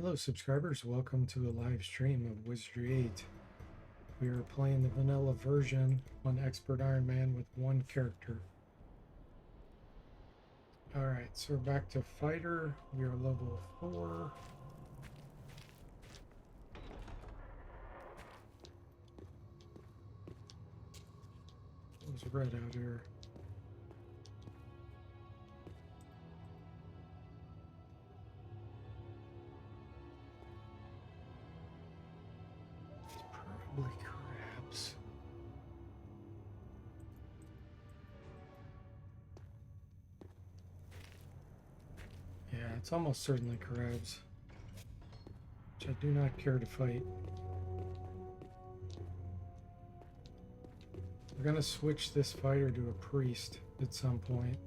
Hello subscribers, welcome to a live stream of Wizardry 8. We are playing the vanilla version on Expert Iron Man with one character. Alright, so we're back to Fighter. We are level 4. What's red out here? Probably crabs. Yeah, it's almost certainly crabs, which I do not care to fight. We're gonna switch this fighter to a priest at some point.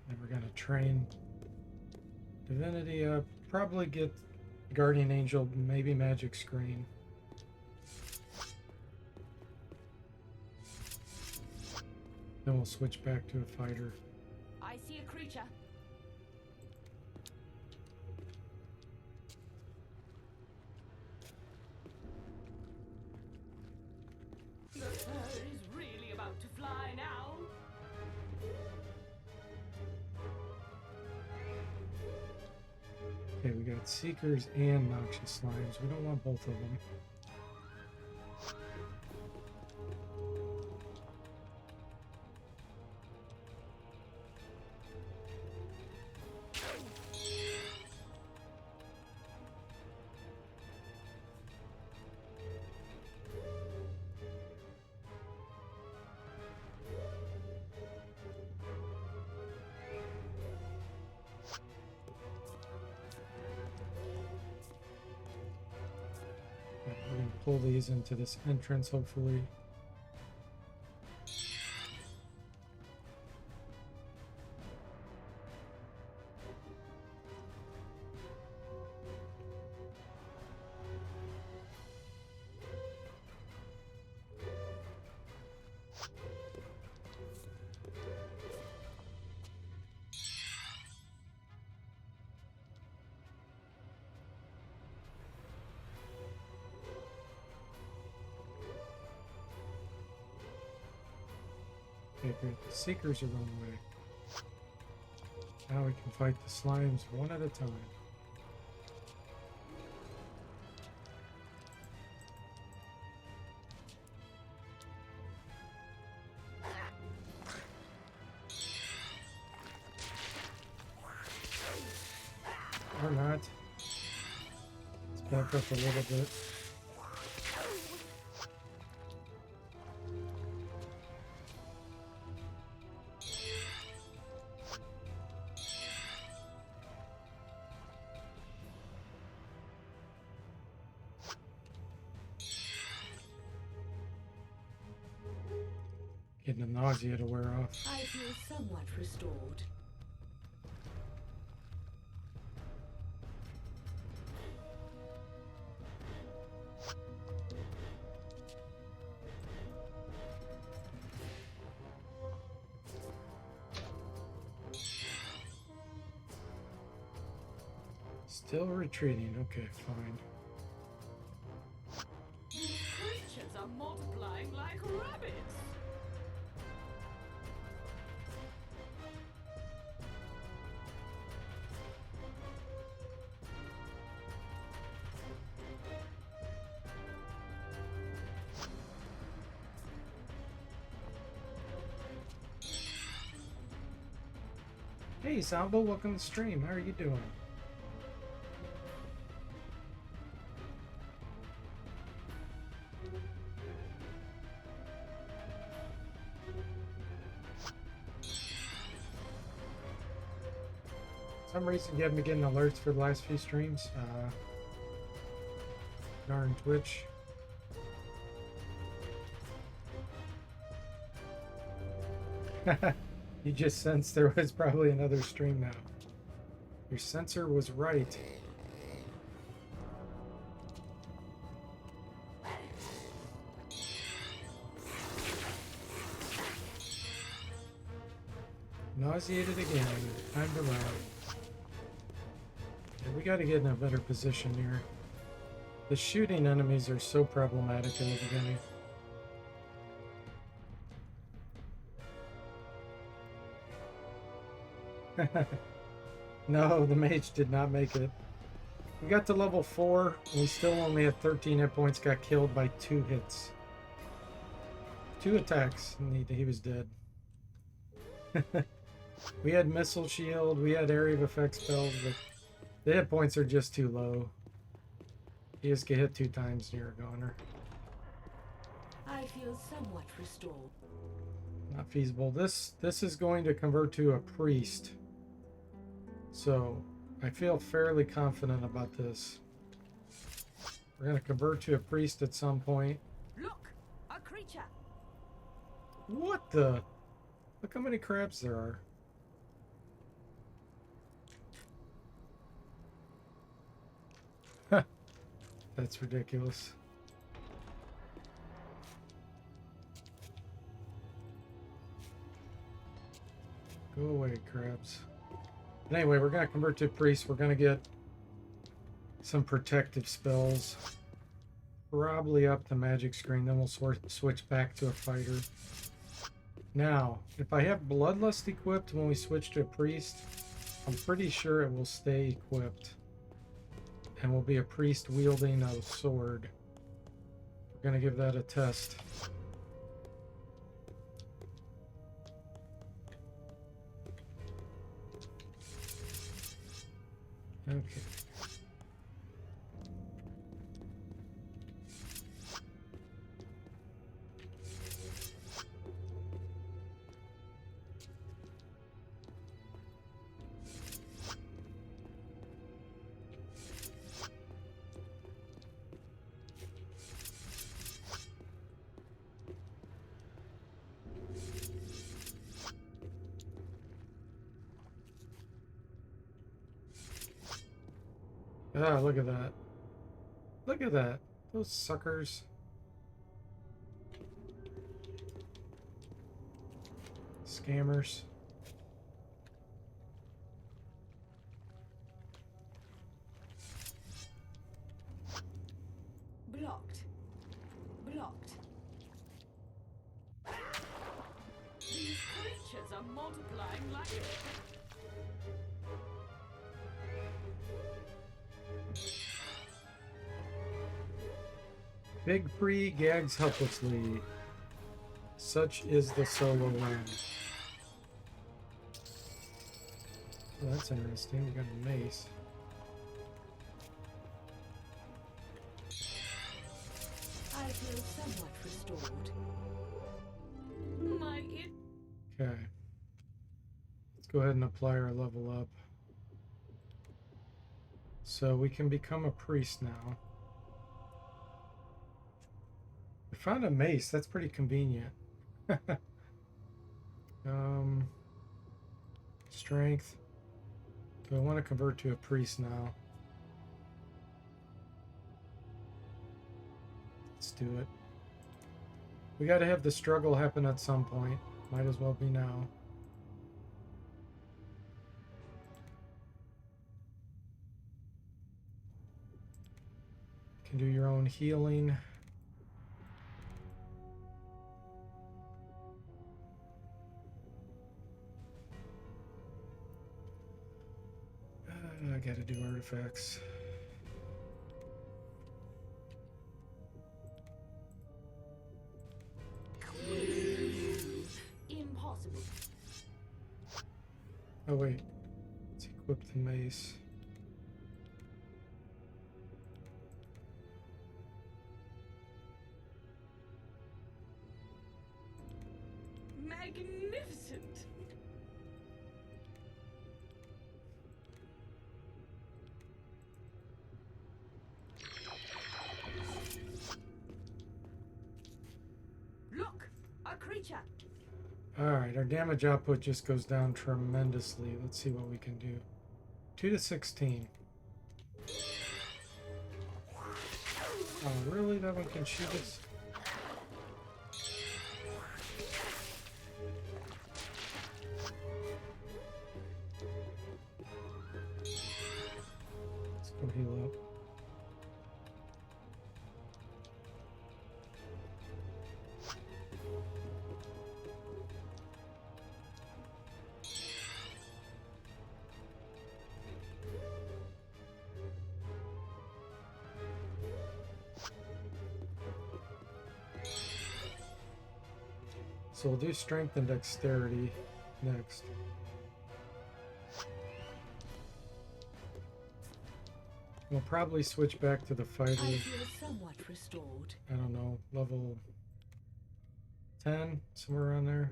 And we're gonna train Divinity up, probably get Guardian Angel, maybe Magic Screen. Then we'll switch back to a fighter. I see a creature. The bird is really about to fly now. Okay, we got Seekers and Noxious Slimes. We don't want both of them. We're going to pull these into this entrance, hopefully. Okay, good. The Seekers are going away. Now we can fight the Slimes one at a time. Or not. Let's back up a little bit. Getting the nausea to wear off. I feel somewhat restored. Still retreating. Okay, fine. These creatures are multiplying like rabbits. Hey, Samba, welcome to the stream. How are you doing? For some reason you haven't been getting alerts for the last few streams. Darn Twitch. You just sensed there was probably another stream now. Your sensor was right. Nauseated again. Time to run. Yeah, we gotta get in a better position here. The shooting enemies are so problematic in the beginning. No, the mage did not make it. We got to level 4, and we still only had 13 hit points, got killed by 2 hits. 2 attacks, and he was dead. We had missile shield, we had area of effect spells, but the hit points are just too low. You just get hit 2 times and you're a goner. I feel somewhat restored. Not feasible. This is going to convert to a priest. So I feel fairly confident about this. We're going to convert to a priest at some point. Look, a creature. What the? Look how many crabs there are. That's ridiculous. Go away, crabs. But anyway, we're going to convert to a priest. We're going to get some protective spells. Probably up to magic screen. Then we'll switch back to a fighter. Now, if I have Bloodlust equipped when we switch to a priest, I'm pretty sure it will stay equipped. And will be a priest wielding a sword. We're going to give that a test. Okay. Ah, look at that. Look at that. Those suckers. Scammers. Blocked. Blocked. These creatures are multiplying like... Big Free gags helplessly. Such is the solo run. Oh, that's interesting. We got a mace. I feel somewhat restored. My it. Okay. Let's go ahead and apply our level up. So we can become a priest now. We found a mace. That's pretty convenient. Strength. Do I want to convert to a priest now? Let's do it. We got to have the struggle happen at some point. Might as well be now. Can do your own healing. I gotta do artifacts. Impossible. Oh wait, let's equip the mace. Magnificent. Look, a creature. Alright, our damage output just goes down tremendously. Let's see what we can do. 2 to 16. Oh, really? That one can shoot us? So we'll do strength and dexterity next. We'll probably switch back to the fighter. I feel somewhat restored. I don't know, level 10, somewhere around there.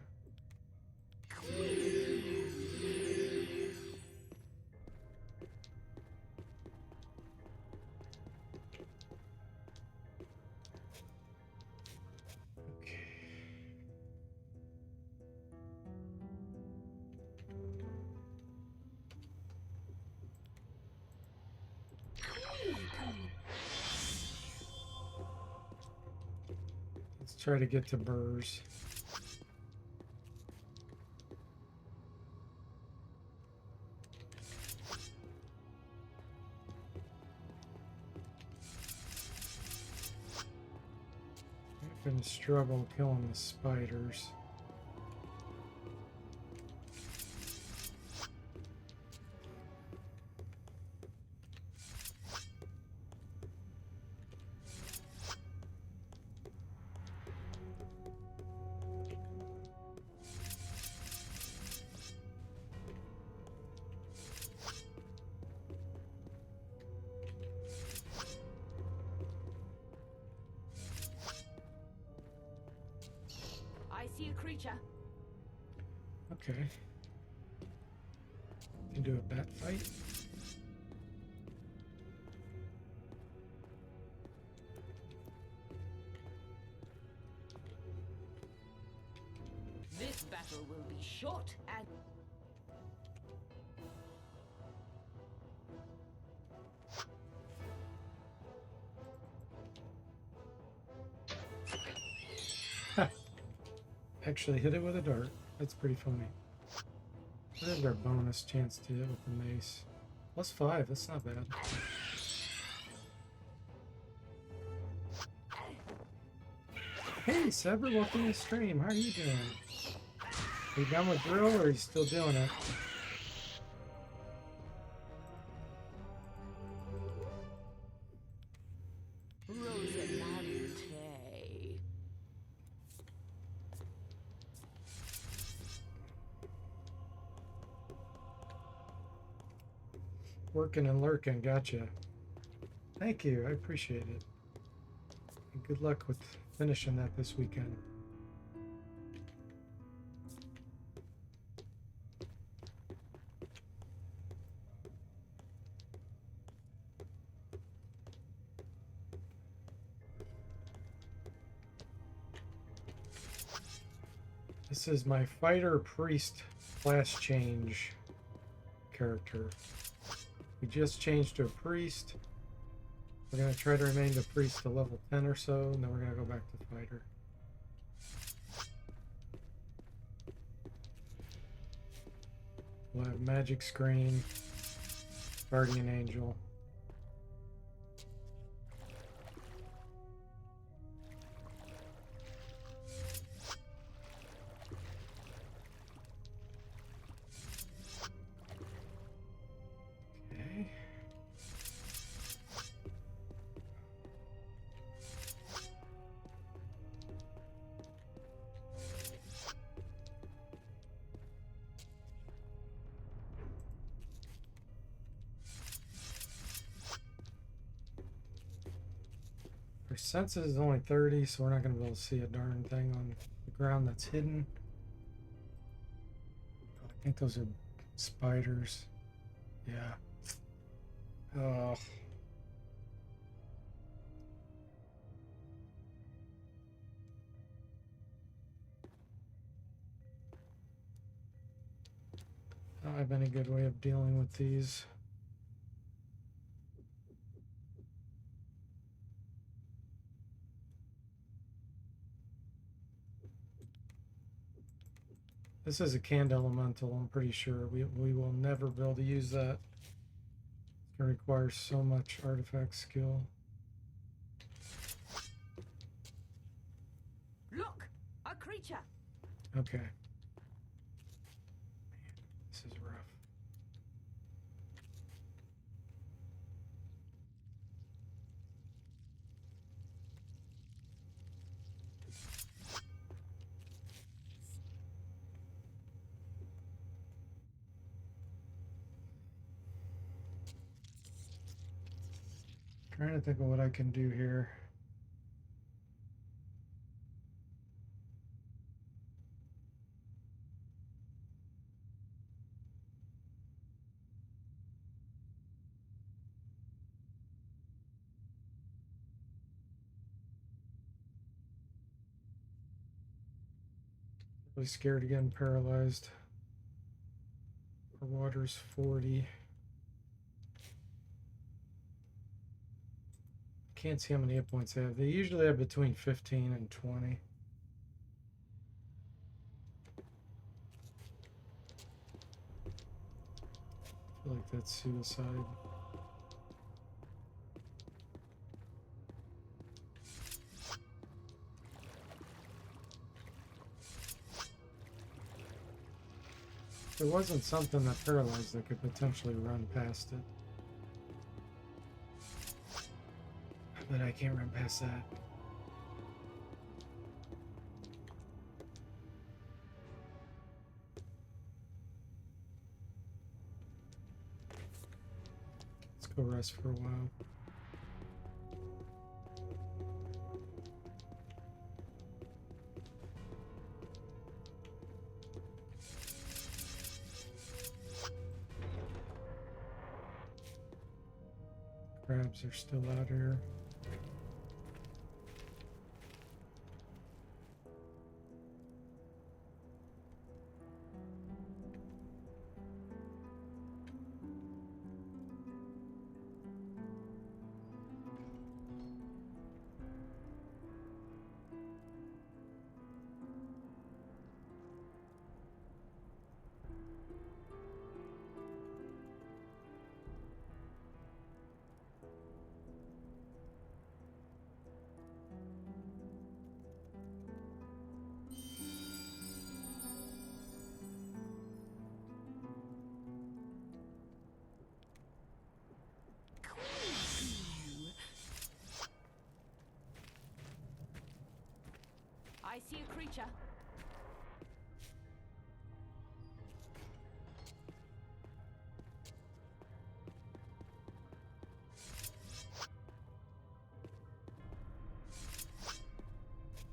Let's try to get to burrs. I'm gonna struggle killing the spiders. I see a creature. Okay. Can do a bat fight. This battle will be short and... Actually hit it with a dart. That's pretty funny. What is our bonus chance to hit with the mace? +5, that's not bad. Hey, Sever, welcome to the stream. How are you doing? Are you done with drill or are you still doing it? Rosinante. Working and lurking, gotcha. Thank you, I appreciate it. And good luck with finishing that this weekend. This is my fighter priest class change character. We just changed to a priest. We're going to try to remain the priest to level 10 or so, and then we're going to go back to fighter. We'll have magic screen, guardian angel. Okay. Our senses is only 30, so we're not going to be able to see a darn thing on the ground that's hidden. I think those are spiders. Yeah. Oh. I don't have any good way of dealing with these. This is a canned elemental, I'm pretty sure. We will never be able to use that. It requires so much artifact skill. Look! A creature! Okay. This is rough. Trying to think of what I can do here. Really scared of getting paralyzed. Our water's 40. Can't see how many hit points they have. They usually have between 15 and 20. I feel like that's suicide. If there wasn't something that paralyzed, I could potentially run past it. But I can't run past that. Let's go rest for a while. Crabs are still out here. I see a creature.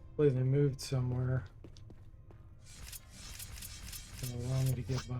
Hopefully they moved somewhere. It'll allow me to get by.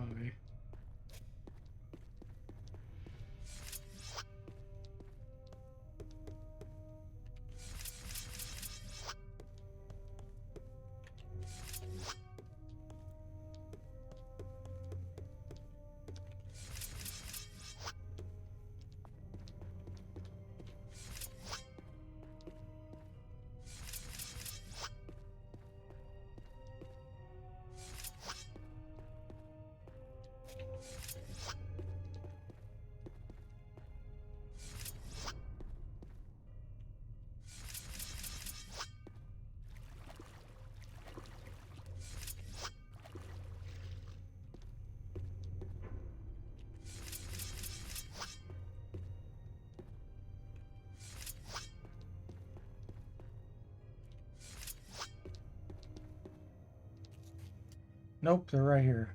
Nope, they're right here.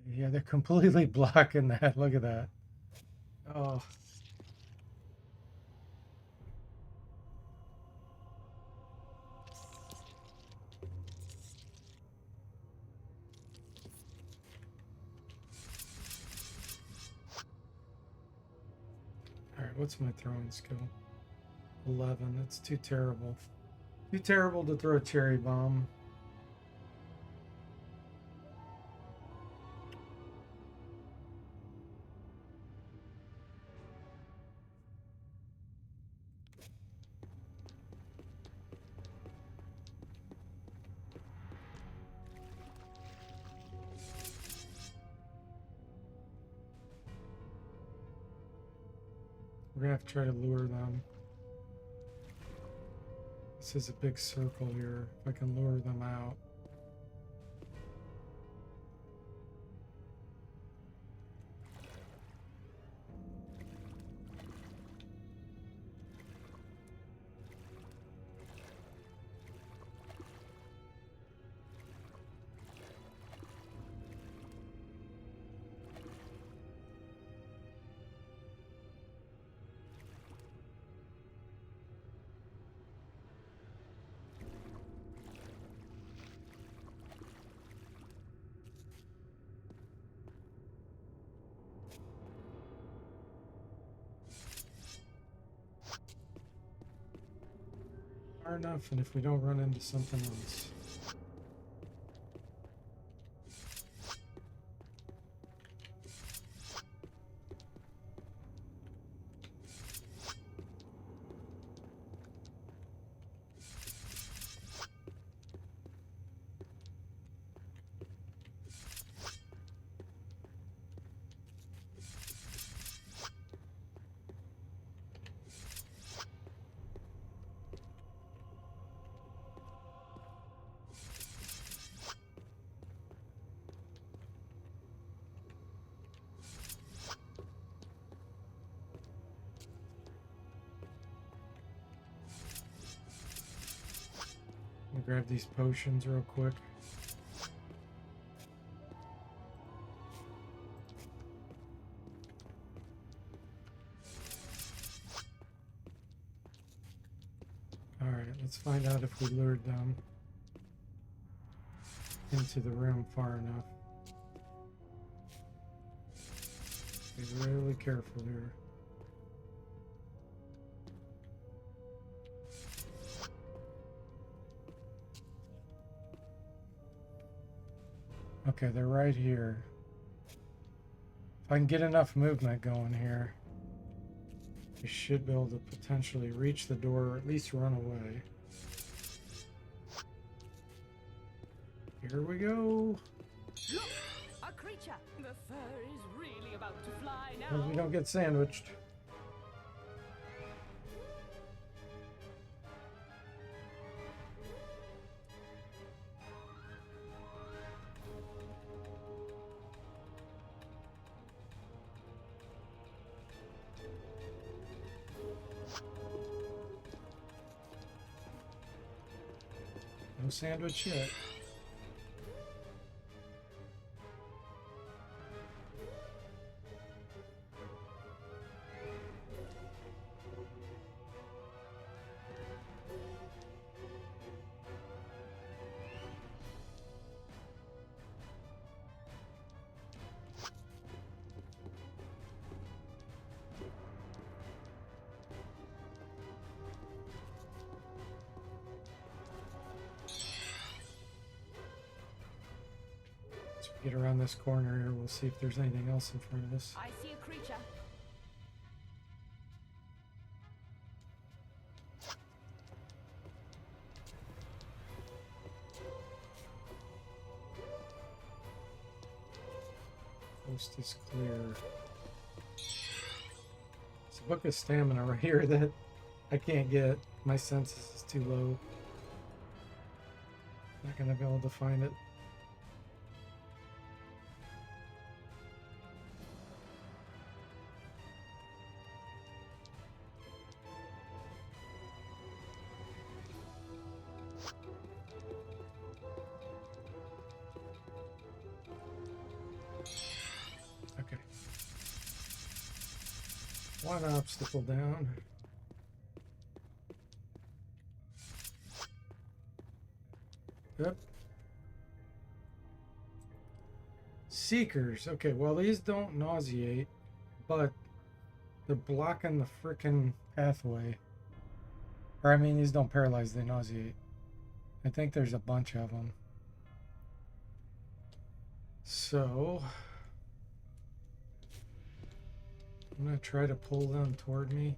Yeah, they're completely blocking that. Look at that. Oh. Alright, what's my throwing skill? 11. That's too terrible. Too terrible to throw a cherry bomb. We're gonna have to try to lure them. This is a big circle here. If I can lure them out. far enough, and if we don't run into something else. I'll grab these potions real quick. Alright, let's find out if we lured them into the room far enough. Be really careful here. Okay, they're right here. If I can get enough movement going here, I should be able to potentially reach the door or at least run away. Here we go. Look, a creature. The fur is really about to fly now. Hope we don't get sandwiched. No sandwich yet. Get around this corner here, we'll see if there's anything else in front of us. I see a creature. Coast is clear. There's a book of stamina right here that I can't get. My senses is too low. Not gonna be able to find it. Okay. One obstacle down. Yep. Seekers. Okay, well, these don't nauseate, but they're blocking the frickin' pathway. Or, I mean, these don't paralyze, they nauseate. I think there's a bunch of them. So, I'm gonna try to pull them toward me.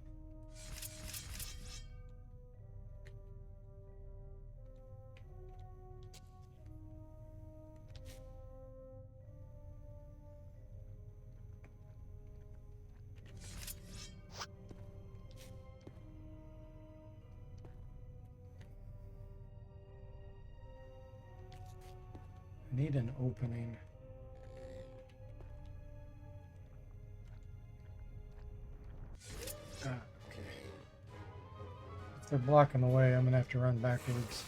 I need an opening. Ah, okay. If they're blocking the way, I'm gonna have to run backwards.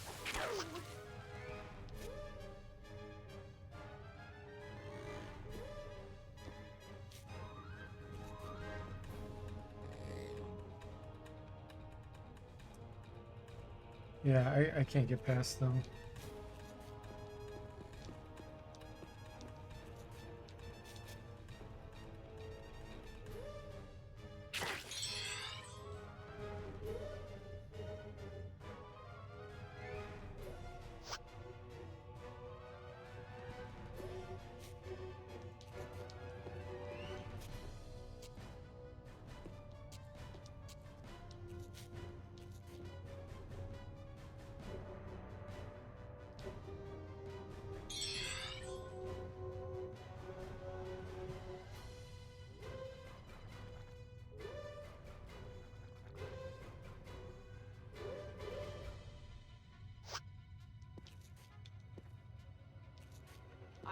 Yeah, I can't get past them.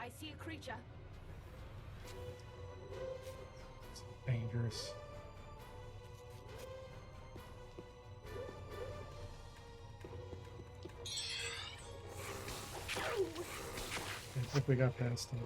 I see a creature. It's dangerous. I think we got past him.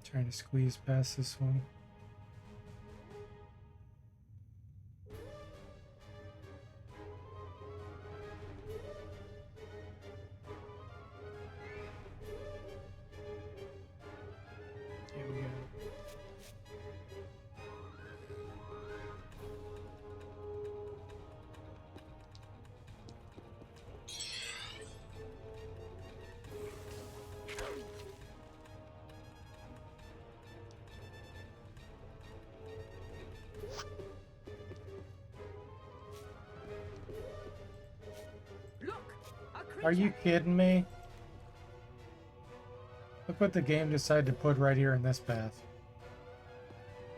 Trying to squeeze past this one. Here we go. Look, a creature. Are you kidding me? Look what the game decided to put right here in this path.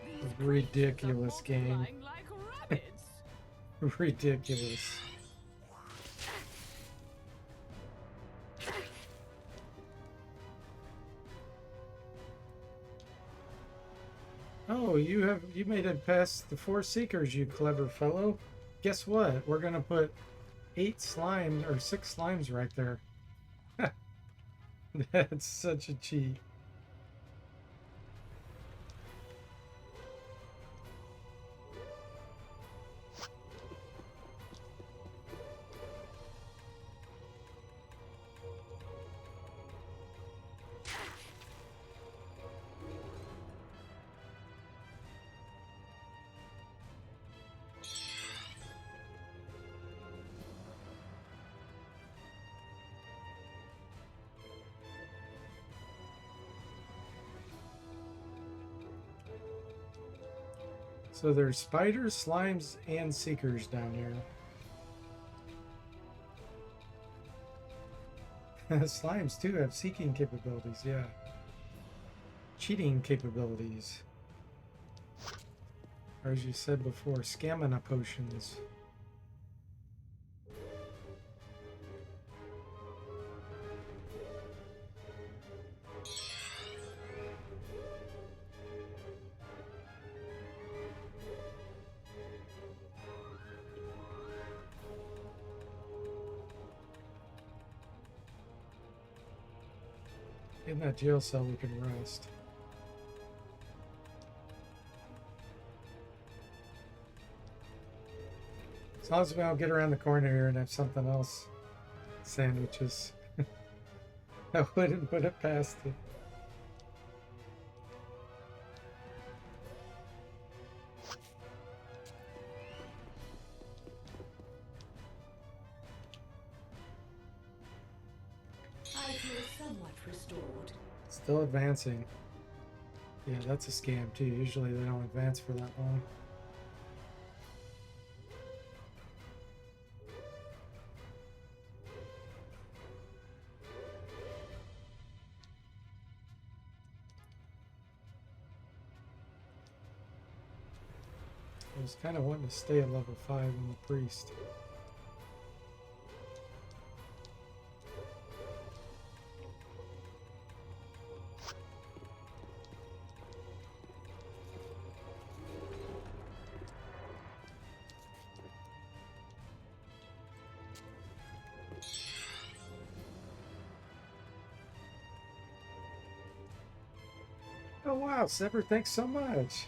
These Ridiculous creatures are game. multiplying like rabbits. Ridiculous. Oh, you made it past the 4 seekers, you clever fellow. Guess what? We're gonna put 8 slimes or 6 slimes right there. That's such a cheat. So there's spiders, slimes, and seekers down here. Slimes too have seeking capabilities, yeah. Cheating capabilities. Or as you said before, stamina potions. In that jail cell we can rest. As long as we don't get around the corner here and have something else. Sandwiches. I wouldn't put it past it. I feel somewhat restored. Still advancing. Yeah, that's a scam too. Usually they don't advance for that long. I was kind of wanting to stay at level 5 in the priest. Oh wow, Sever, thanks so much.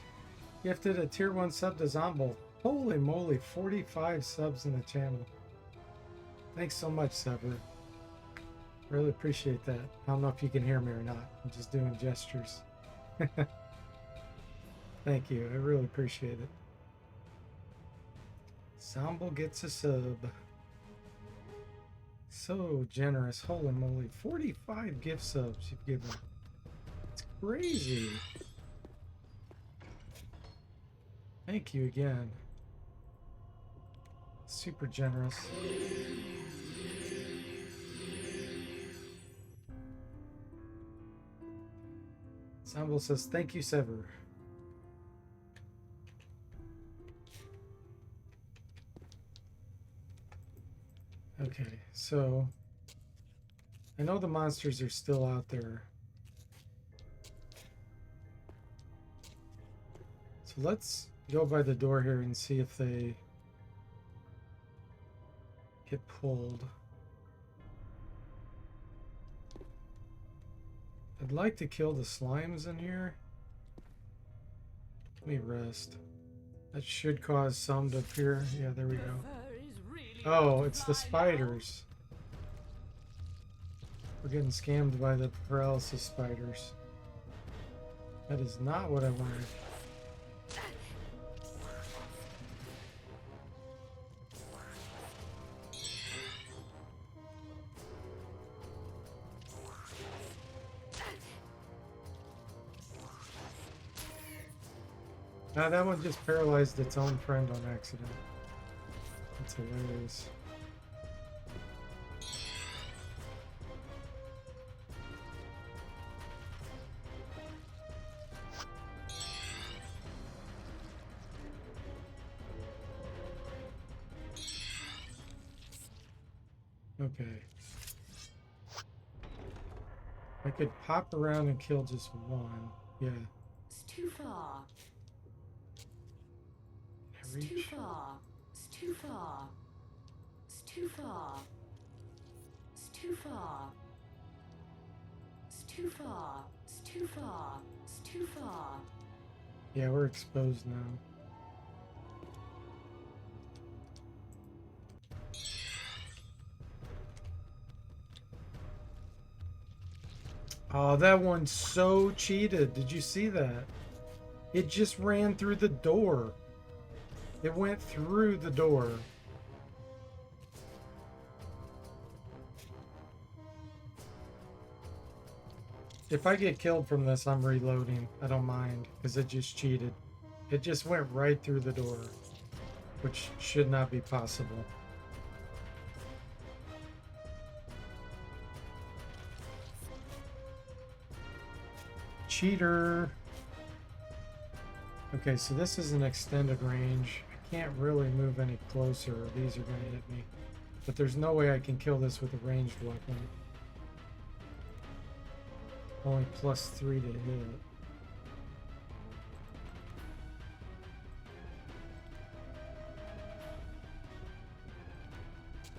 Gifted a tier 1 sub to Zomble. Holy moly, 45 subs in the channel. Thanks so much, Sever. Really appreciate that. I don't know if you can hear me or not. I'm just doing gestures. Thank you. I really appreciate it. Zomble gets a sub. So generous. Holy moly. 45 gift subs you've given. It's crazy. Thank you again. Super generous. Samble says, thank you, Sever. Okay, so I know the monsters are still out there. So let's go by the door here and see if they get pulled. I'd like to kill the slimes in here. Let me rest. That should cause some to appear. Yeah, there we go. Oh, it's the spiders. We're getting scammed by the paralysis spiders. That is not what I wanted. Now that one just paralyzed its own friend on accident. That's hilarious. Okay. I could pop around and kill just one. Yeah. It's too far. It's too far. It's too far. It's too far. It's too far. It's too far. It's too far. It's too far. Yeah, we're exposed now. Oh, that one's so cheated. Did you see that? It just ran through the door. It went through the door. If I get killed from this, I'm reloading. I don't mind, because it just cheated. It just went right through the door, which should not be possible. Cheater. Okay, so this is an extended range. I can't really move any closer, or these are going to hit me. But there's no way I can kill this with a ranged weapon. Only +3 to hit.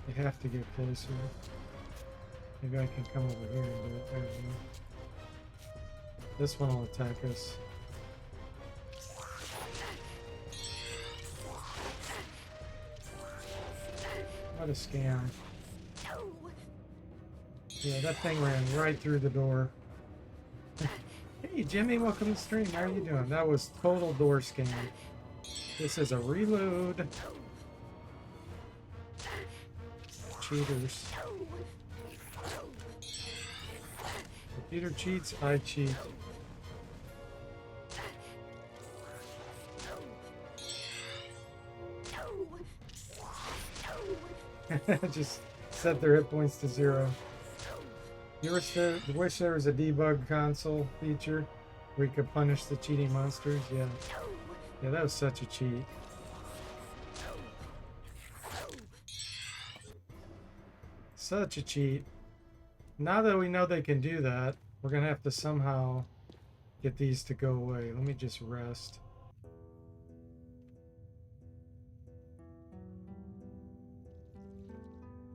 I have to get closer. Maybe I can come over here and do it. There we go. This one will attack us. What a scam. Yeah, that thing ran right through the door. Hey Jimmy, welcome to the stream. How are you doing? That was total door scam. This is a reload. Cheaters. Computer cheats, I cheat. Just set their hit points to 0. You wish there was a debug console feature where you could punish the cheating monsters? Yeah. Yeah, that was such a cheat. Such a cheat. Now that we know they can do that, we're gonna have to somehow get these to go away. Let me just rest.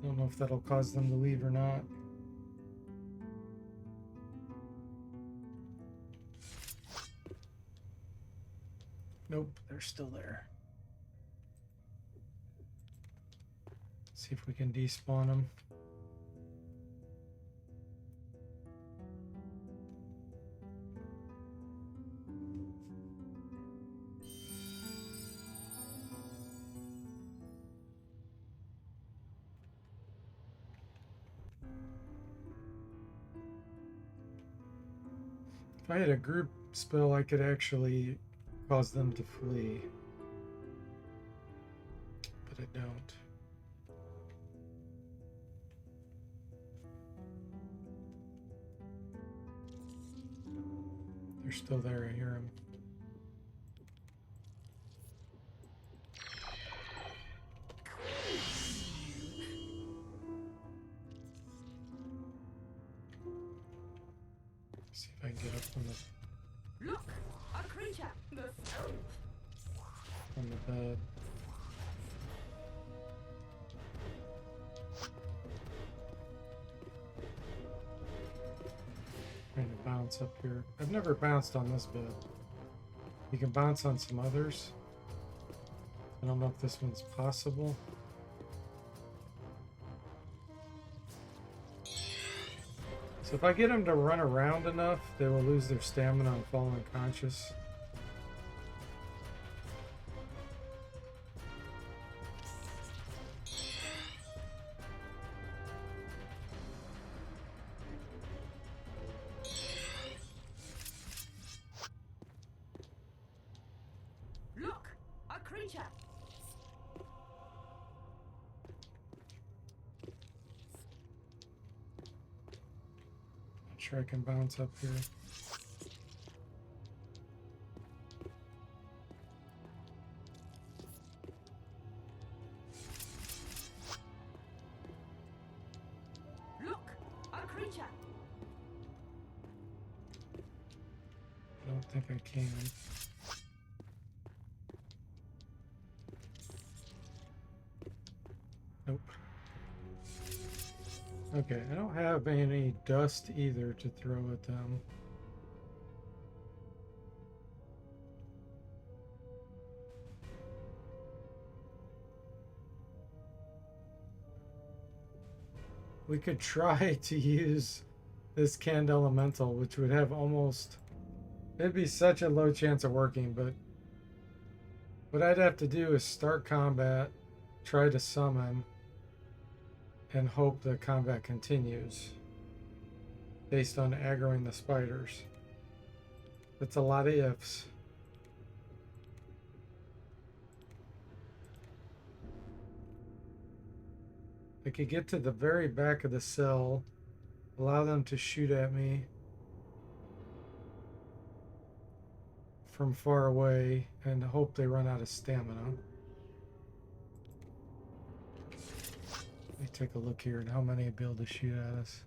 Don't know if that'll cause them to leave or not. Nope, they're still there. See if we can despawn them. I had a group spell, I could actually cause them to flee. But I don't. They're still there, I hear them. See if I can get up Look, a creature. from the bed. Trying to bounce up here. I've never bounced on this bed. You can bounce on some others. I don't know if this one's possible. So if I get them to run around enough, they will lose their stamina and fall unconscious. Look, a creature. Not sure I can bounce up here. Look, a creature. I don't think I can. Nope. Okay, I don't have any dust either to throw at them. We could try to use this canned elemental, which would have almost... It'd be such a low chance of working, but what I'd have to do is start combat, try to summon, and hope the combat continues based on aggroing the spiders. That's a lot of ifs. I could get to the very back of the cell, allow them to shoot at me from far away, and hope they run out of stamina. Let me take a look here at how many will be able to shoot at us.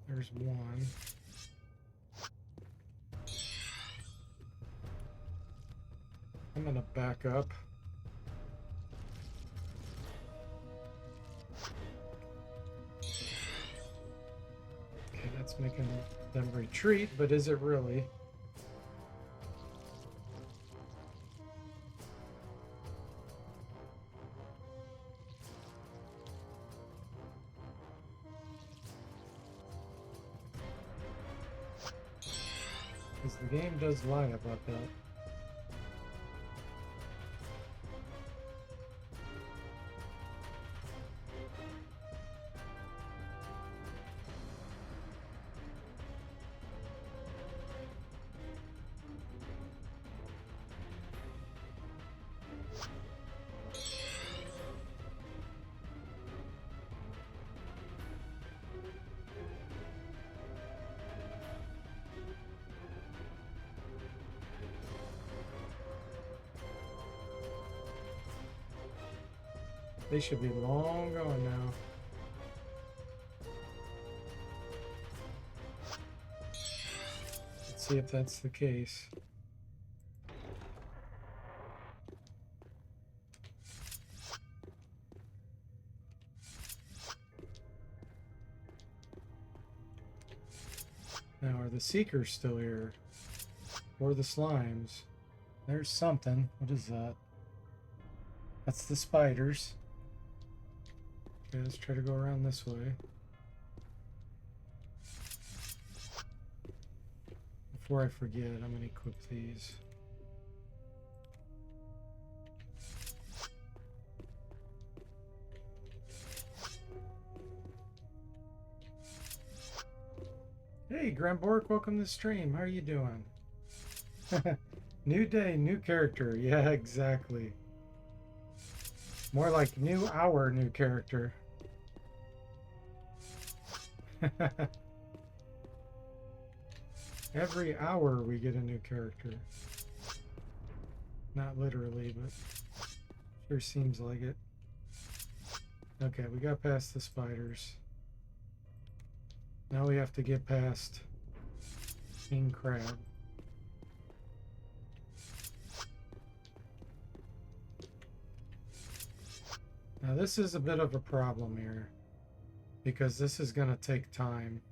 There's one. I'm gonna back up. Okay, that's making them retreat, but is it really? Because the game does lie about that. They should be long gone now. Let's see if that's the case. Now, are the Seekers still here? Or the Slimes? There's something. What is that? That's the spiders. Okay, let's try to go around this way. Before I forget, I'm going to equip these. Hey, Grambork, welcome to the stream. How are you doing? New day, new character. Yeah, exactly. More like new hour, new character. Every hour we get a new character. Not literally, but sure seems like it. Okay, we got past the spiders. Now we have to get past King Crab. Now this is a bit of a problem here, because this is going to take time.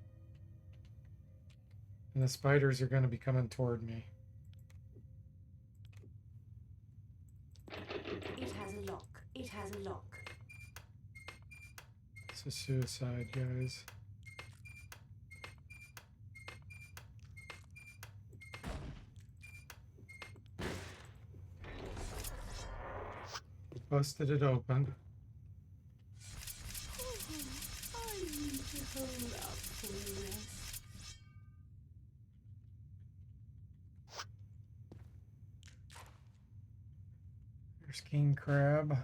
And the spiders are going to be coming toward me. It has a lock. It has a lock. It's a suicide, guys. Busted it open. I need to hold up for the rest. There's King Crab.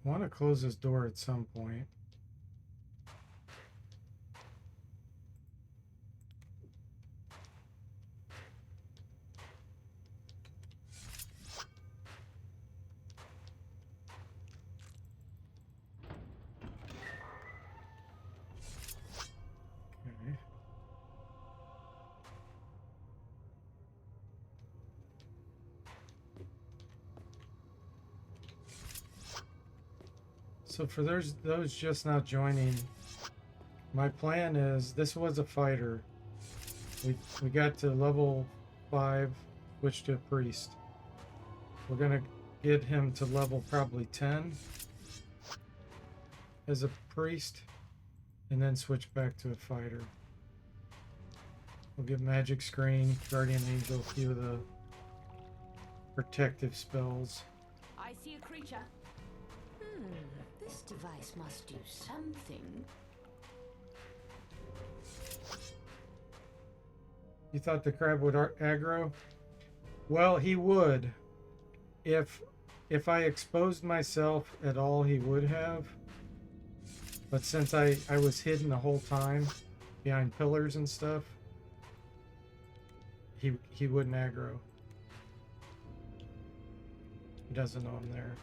I want to close this door at some point. Okay. So for those just now joining, my plan is, this was a fighter. We got to level 5, switched to a priest. We're gonna get him to level probably 10 as a priest, and then switch back to a fighter. We'll get magic screen, guardian angel, a few of the protective spells. I see a creature. This device must do something. You thought the crab would aggro? Well, he would. If I exposed myself at all, he would have. But since I was hidden the whole time behind pillars and stuff, he wouldn't aggro. He doesn't know I'm there.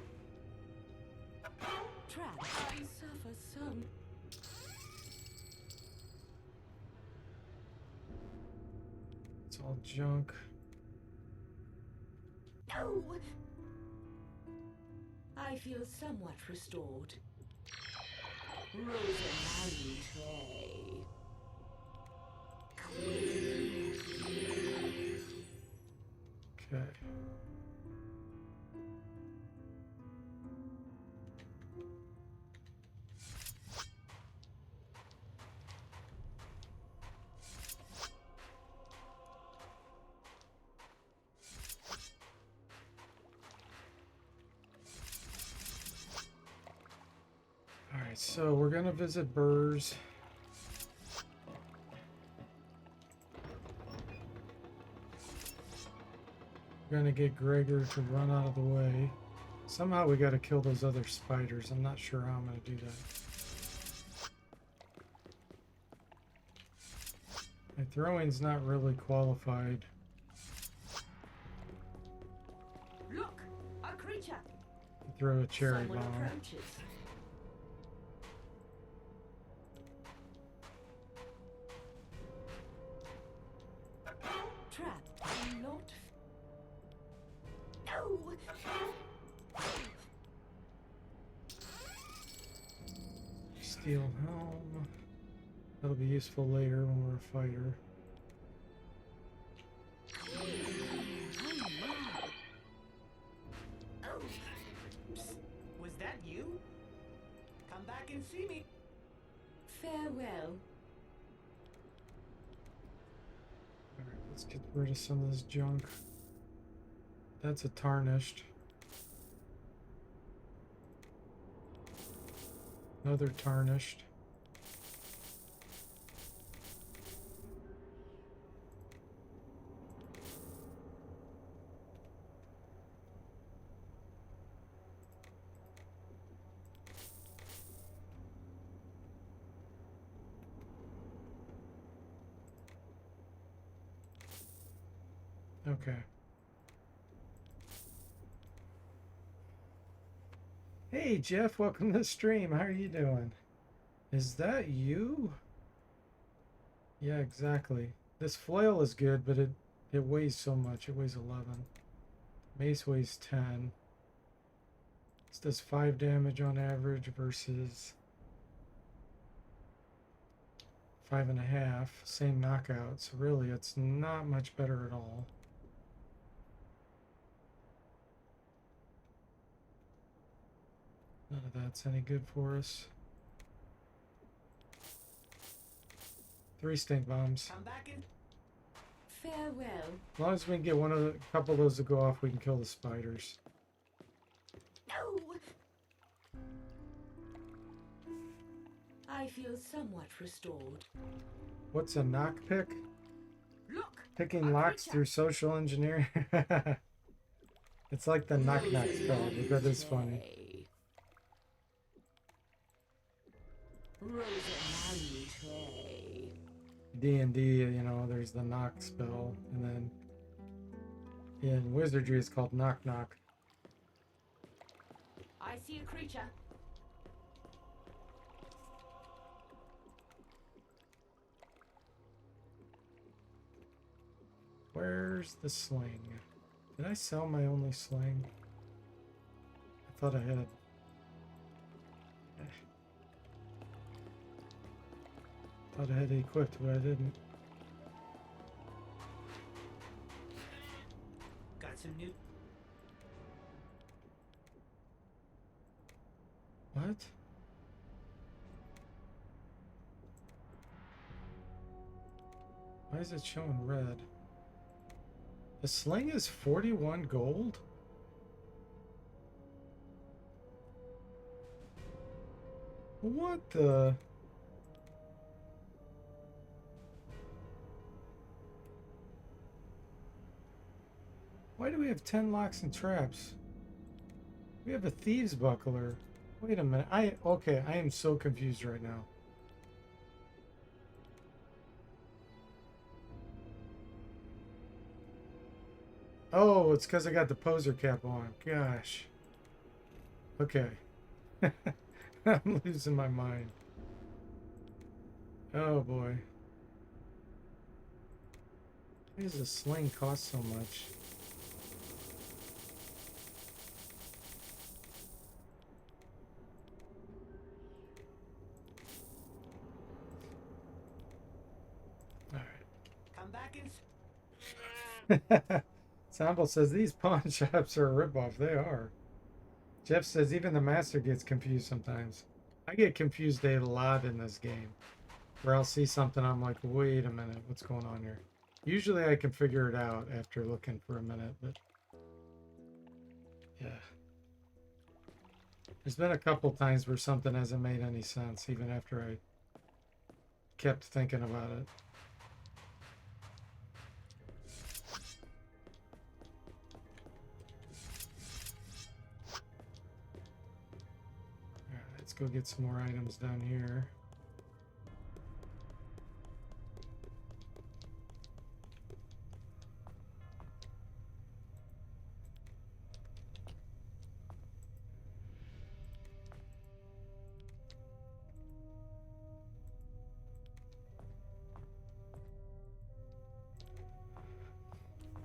Trap. I suffer some. It's all junk. No. I feel somewhat restored. Rosamante. Okay. Alright, so we're gonna visit Burrs. We're gonna get Gregor to run out of the way. Somehow we gotta kill those other spiders. I'm not sure how I'm gonna do that. My throwing's not really qualified. Look, a creature. To throw a cherry Someone bomb. approaches. Trap. Not. No. Steel helm. That'll be useful later when we're a fighter. Was that you? Come back and see me. Farewell. Alright, let's get rid of some of this junk. That's a tarnished. Another tarnished. Okay. Hey Jeff, welcome to the stream. How are you doing? Is that you? Yeah, exactly. This flail is good, but it weighs so much. It weighs 11. Mace weighs 10. This does 5 damage on average versus 5.5. Same knockout, so really it's not much better at all. None of that's any good for us. 3 stink bombs. Come back in. Farewell. As long as we can get a couple of those to go off, we can kill the spiders. No! I feel somewhat restored. What's a knock pick? Look! Picking locks through social engineering. It's like the knock knock spell, but that is funny. D&D, you know, there's the knock spell, and then in Wizardry it's called knock knock. I see a creature. Where's the sling? Did I sell my only sling? I thought I had. Thought I had it equipped, but I didn't. Got some new. What? Why is it showing red? The sling is 41 gold? What the? Why do we have 10 locks and traps? We have a thieves buckler. Wait a minute. Okay, I am so confused right now. Oh, it's because I got the poser cap on. Gosh. Okay. I'm losing my mind. Oh boy. Why does a sling cost so much? Come back in. Sample says these pawn shops are a ripoff. They are. Jeff says even the master gets confused sometimes. I get confused a lot in this game. Where I'll see something, I'm like, wait a minute, what's going on here? Usually I can figure it out after looking for a minute, but yeah. There's been a couple times where something hasn't made any sense, even after I kept thinking about it. Alright, let's go get some more items down here.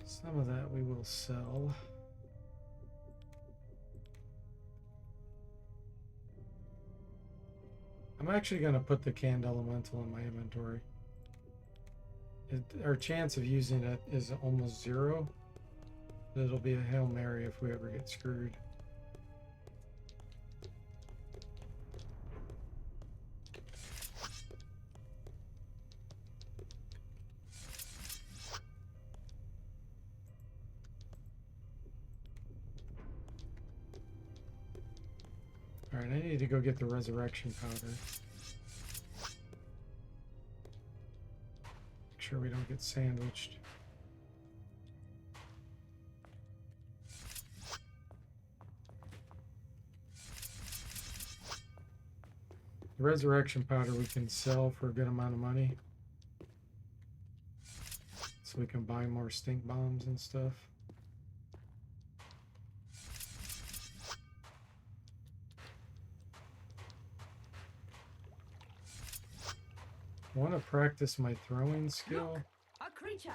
Some of that we will sell. I'm actually going to put the canned elemental in my inventory. Our chance of using it is almost 0. It'll be a Hail Mary if we ever get screwed. Alright, I need to go get the resurrection powder. Make sure we don't get sandwiched. The resurrection powder we can sell for a good amount of money. So we can buy more stink bombs and stuff. I want to practice my throwing skill. Look, a creature.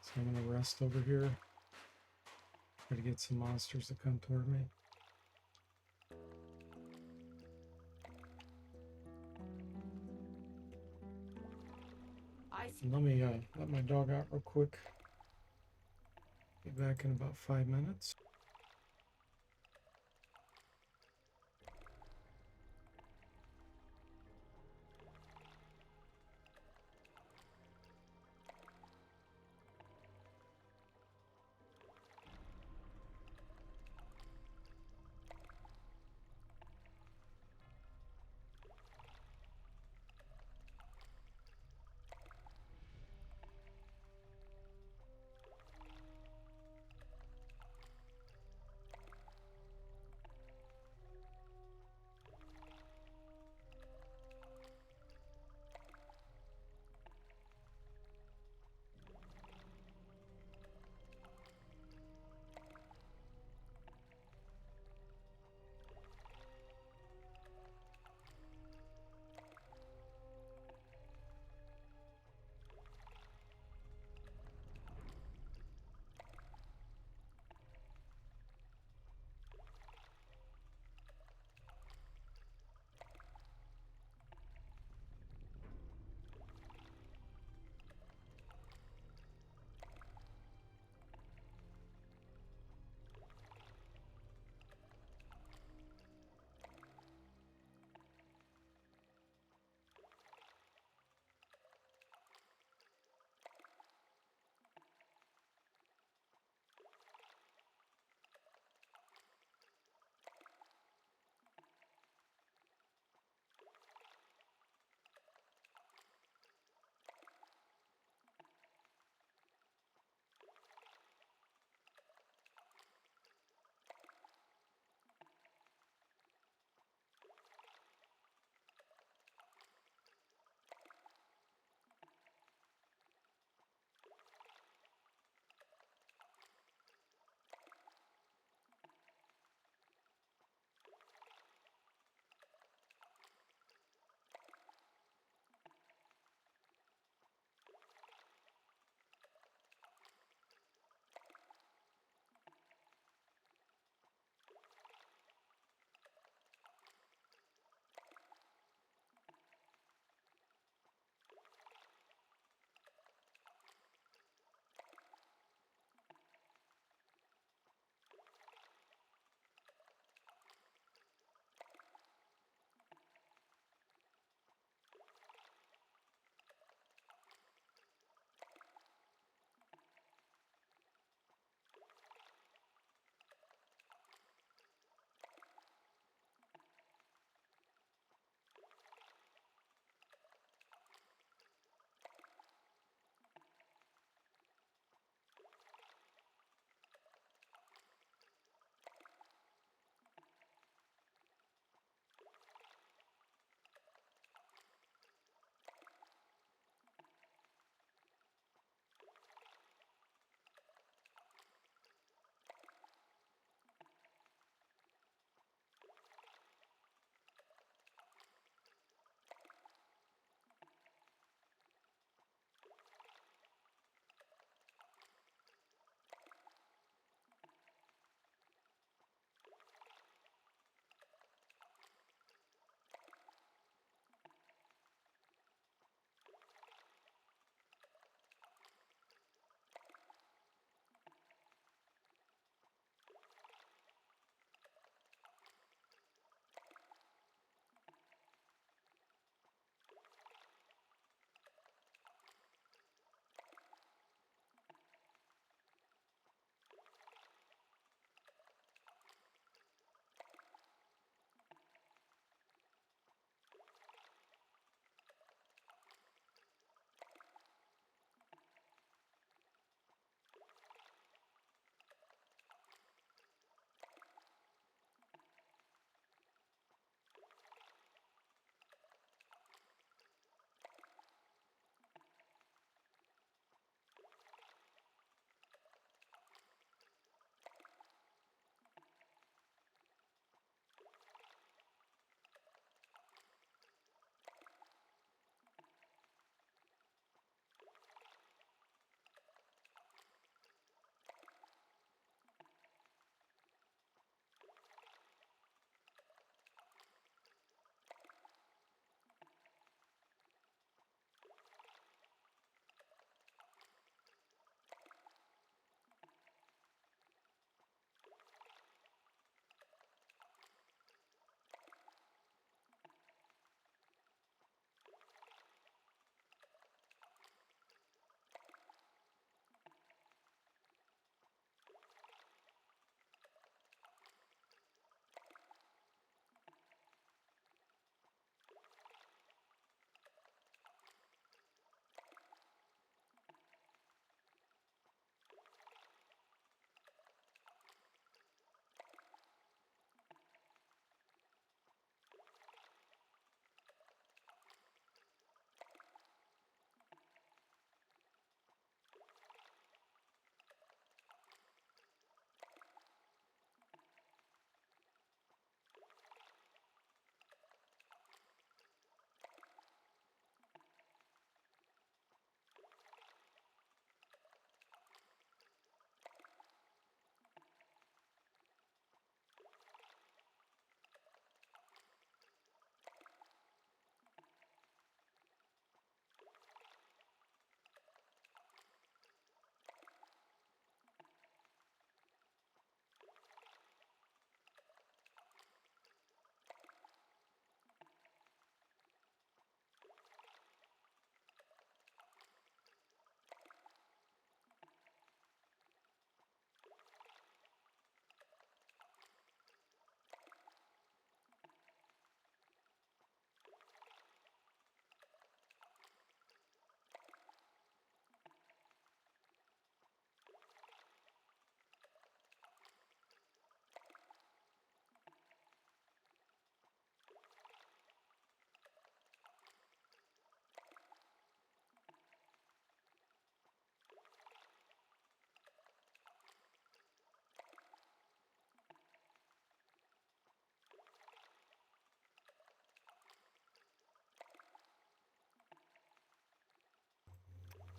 So I'm going to rest over here. Try to get some monsters to come toward me. I see. Let me let my dog out real quick. Be back in about 5 minutes.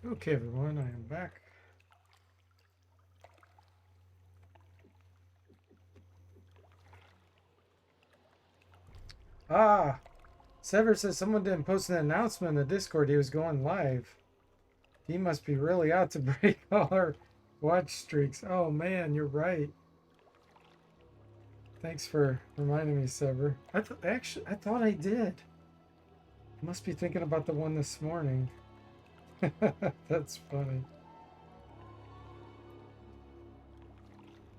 Okay, everyone, I am back. Ah, Sever says someone didn't post an announcement in the Discord he was going live. He must be really out to break all our watch streaks. Oh man, you're right. Thanks for reminding me, Sever. I thought I did. I must be thinking about the one this morning. That's funny.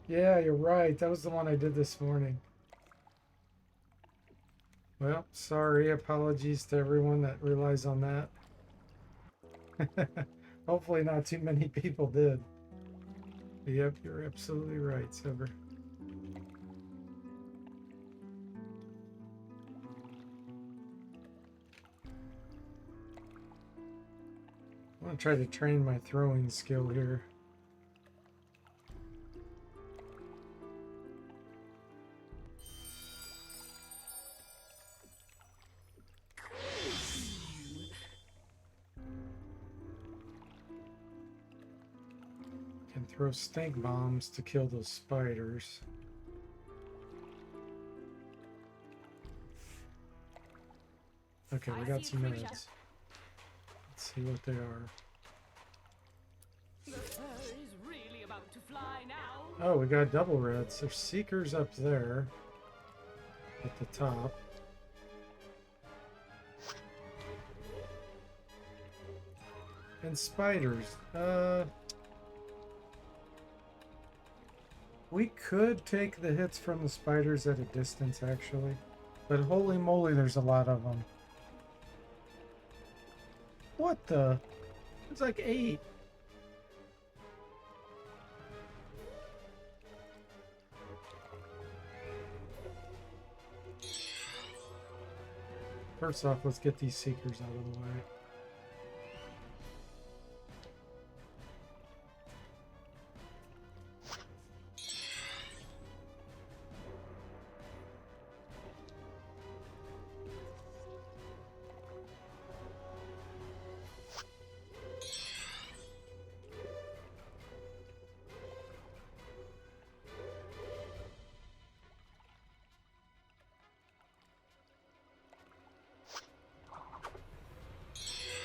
Yeah, you're right. That was the one I did this morning. Well, sorry. Apologies to everyone that relies on that. Hopefully not too many people did. But yep, you're absolutely right, Sever. I want to try to train my throwing skill here. Can throw stink bombs to kill those spiders. Okay, we got some reds. Let's see what they are. The fur is really about to fly now. Oh, we got double reds. There's seekers up there at the top. And spiders. We could take the hits from the spiders at a distance, actually. But holy moly, there's a lot of them. What the? It's like 8. First off, let's get these seekers out of the way.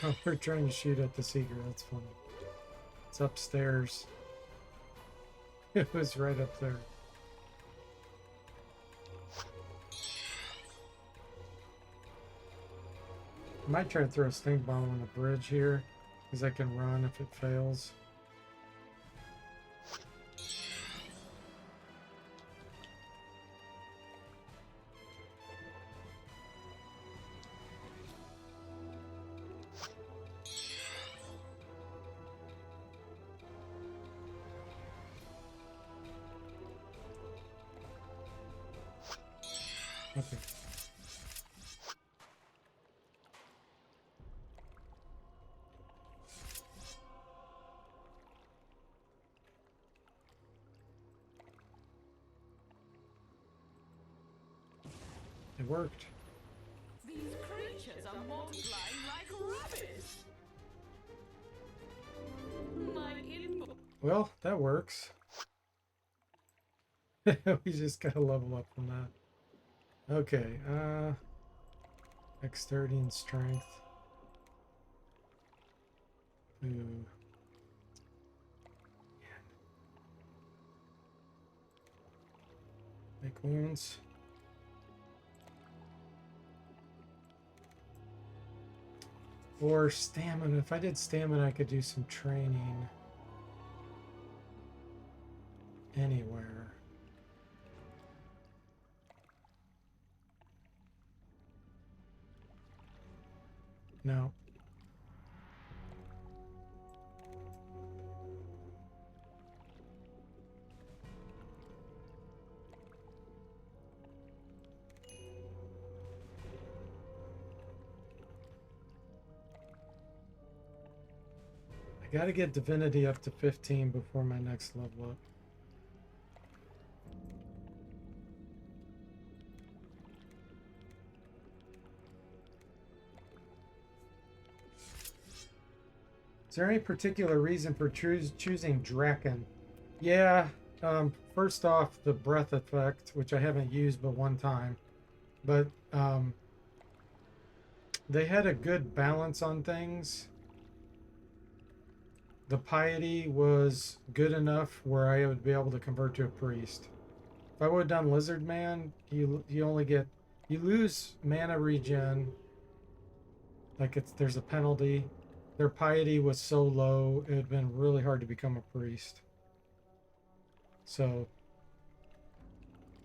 Oh, we're trying to shoot at the seeker. That's funny. It's upstairs. It was right up there. I might try to throw a stink bomb on the bridge here, because I can run if it fails. Okay. It worked. These creatures are multiplying like rabbits. My inbox. Well, that works. We just gotta level up from that. Okay, dexterity and strength. Ooh. Make wounds. Or stamina. If I did stamina, I could do some training anywhere. No. I gotta get divinity up to 15 before my next level up. Is there any particular reason for choosing Draken? Yeah, first off, the breath effect, which I haven't used but one time. But they had a good balance on things. The piety was good enough where I would be able to convert to a priest. If I would have done Lizard Man, you lose mana regen. Like there's a penalty. Their piety was so low, it would have been really hard to become a priest. So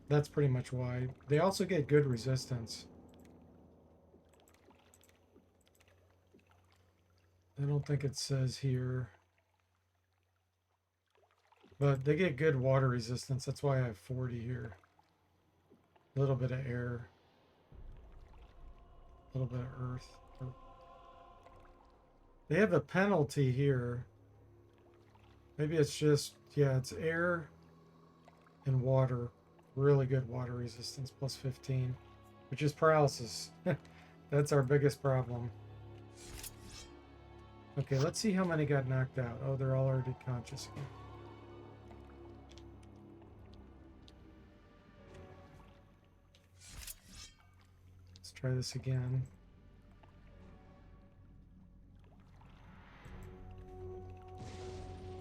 that's pretty much why. They also get good resistance. I don't think it says here. But they get good water resistance. That's why I have 40 here. A little bit of air. A little bit of earth. They have a penalty here. Maybe it's just, yeah, it's air and water. Really good water resistance, plus 15, which is paralysis. That's our biggest problem. Okay, let's see how many got knocked out. Oh, they're all already conscious again. Let's try this again.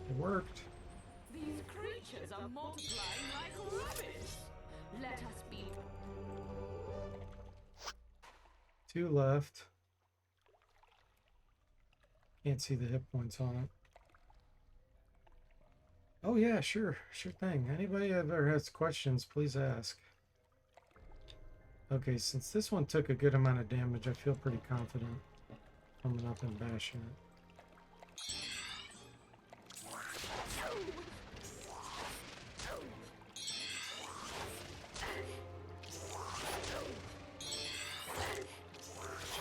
It worked. These creatures are multiplying like rabbits. Let us be. 2 left. Can't see the hit points on it. Oh yeah, sure thing. Anybody ever has questions, please ask. Okay, since this one took a good amount of damage, I feel pretty confident coming up and bashing it.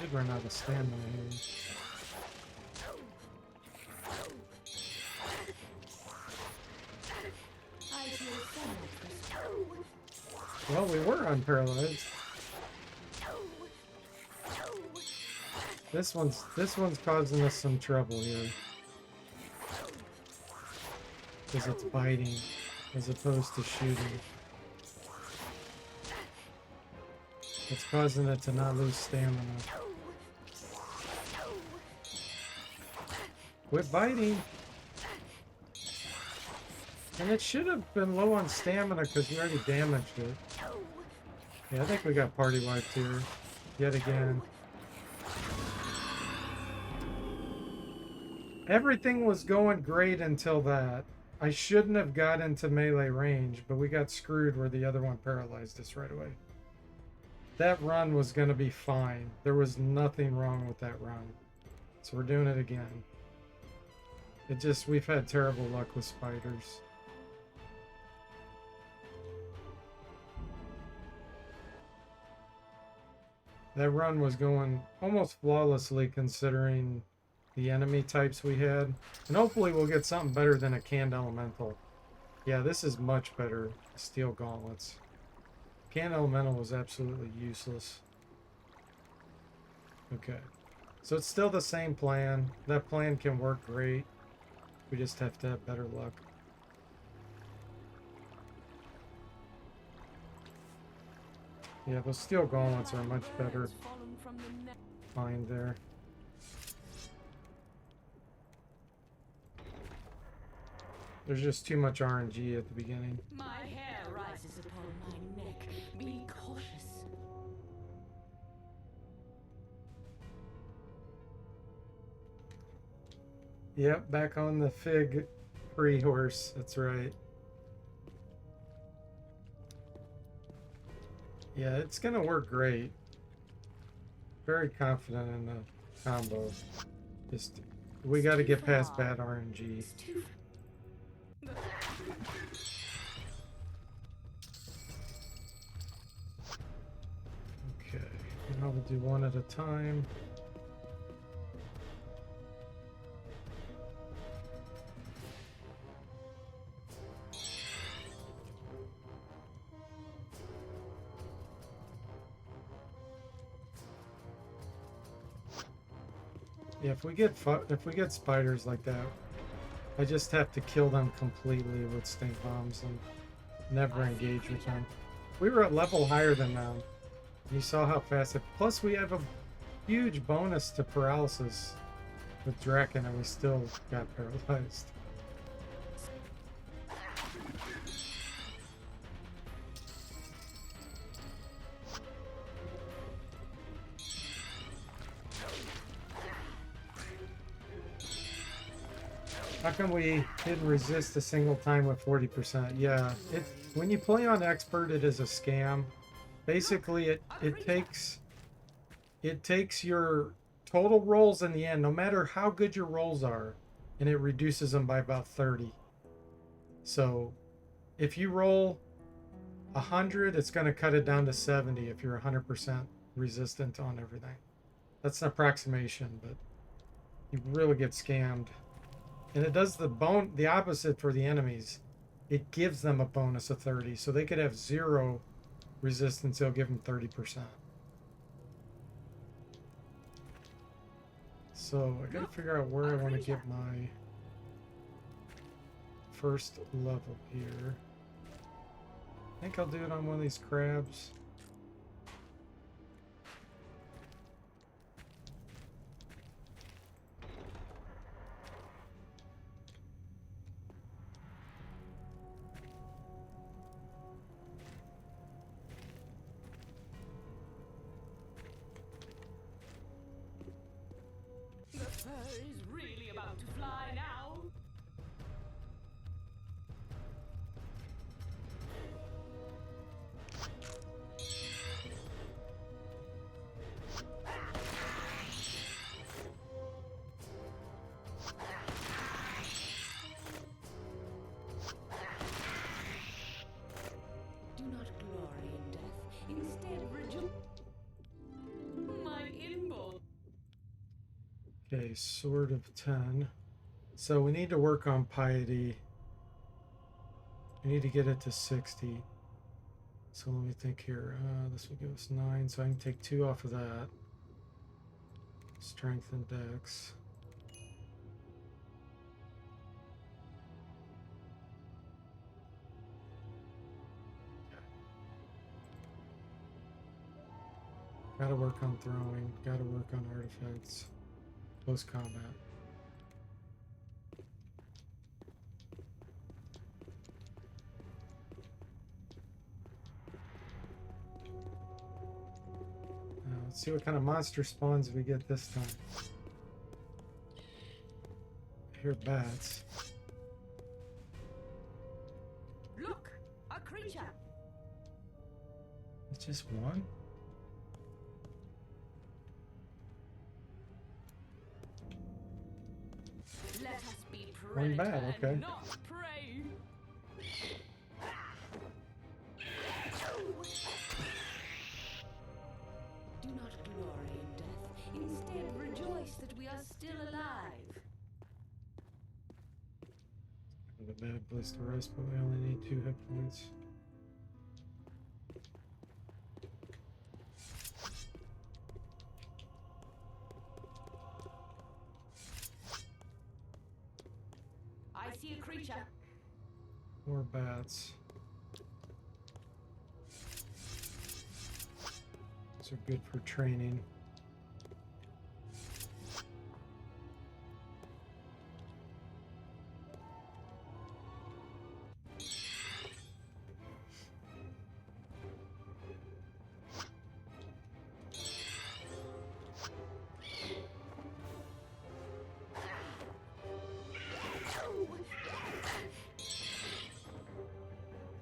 Should run out of stamina here. Well, we were unparalyzed. This one's causing us some trouble here. Because it's biting as opposed to shooting. It's causing it to not lose stamina. Quit biting! And it should have been low on stamina because we already damaged it. Yeah, I think we got party wiped here. Yet again. Everything was going great until that. I shouldn't have got into melee range, but we got screwed where the other one paralyzed us right away. That run was going to be fine. There was nothing wrong with that run. So we're doing it again. It just, we've had terrible luck with spiders. That run was going almost flawlessly considering the enemy types we had. And hopefully we'll get something better than a canned elemental. Yeah, this is much better. Steel gauntlets. Canned elemental was absolutely useless. Okay. So it's still the same plan. That plan can work great. We just have to have better luck. Yeah, those steel gauntlets are much better find there. There's just too much RNG at the beginning. My hair rises upon my neck. Be cautious. Yep, back on the fig free horse. That's right. Yeah, it's gonna work great. Very confident in the combo. Just we got to get past bad RNG. Okay, now we'll do one at a time. Yeah, if we get spiders like that, I just have to kill them completely with stink bombs and never engage with them. We were at level higher than them. You saw how fast it. Plus, we have a huge bonus to paralysis with Draken, and we still got paralyzed. How come we didn't resist a single time with 40%? Yeah, when you play on expert, it is a scam. Basically, it takes your total rolls in the end, no matter how good your rolls are, and it reduces them by about 30. So if you roll 100, it's going to cut it down to 70 if you're 100% resistant on everything. That's an approximation, but you really get scammed. And it does the opposite for the enemies. It gives them a bonus of 30, so they could have 0 resistance. They'll give them 30%. So I gotta figure out where I want to get my first level here. I think I'll do it on one of these crabs. The fur is really about to fly now. Do not glory in death. Instead, rejoice. My inboard. Okay, Sword of 10. So we need to work on piety. We need to get it to 60. So let me think here. This will give us 9, so I can take 2 off of that. Strength and Dex. Gotta work on throwing. Gotta work on artifacts. Close combat. Let's see what kind of monster spawns we get this time. I hear bats. Look, a creature. It's just one? Let us be One predator bat, okay. and not prey. Do not glory in death. Instead, rejoice that we are still alive. Not a bad place to rest, but we only need 2 hit points. I see a creature. More bats. These are good for training.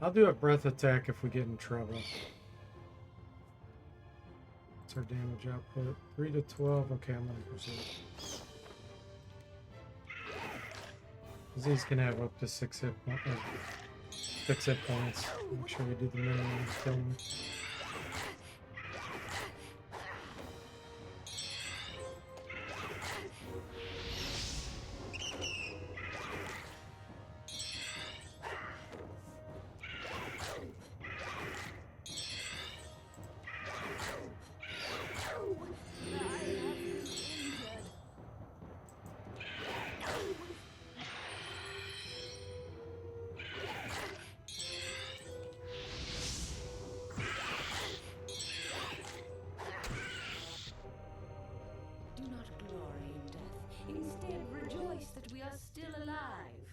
I'll do a breath attack if we get in trouble. What's our damage output? 3 to 12. Okay, I'm gonna preserve. These can have up to 6 hit points. Make sure we do the minimum killing. Do not glory in death. Instead, rejoice that we are still alive.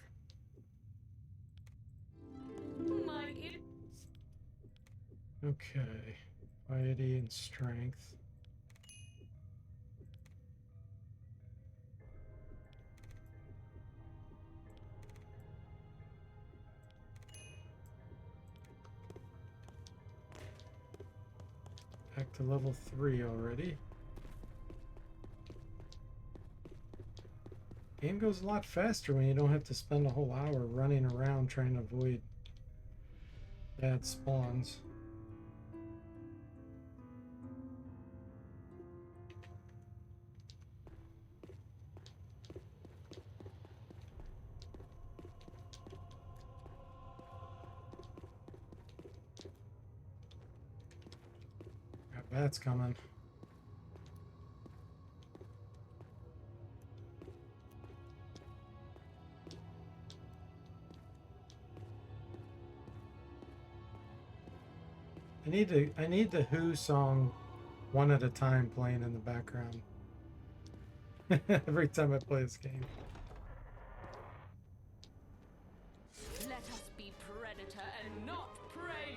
My Okay. Piety and strength. Back to level 3 already. Game goes a lot faster when you don't have to spend a whole hour running around trying to avoid bad spawns. Got bats coming. I need the Who song One at a Time playing in the background. Every time I play this game. let us be predator and not prey.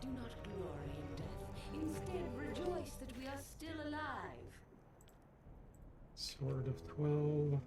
Do not glory in death. Instead, rejoice that we are still alive. Sword of 12.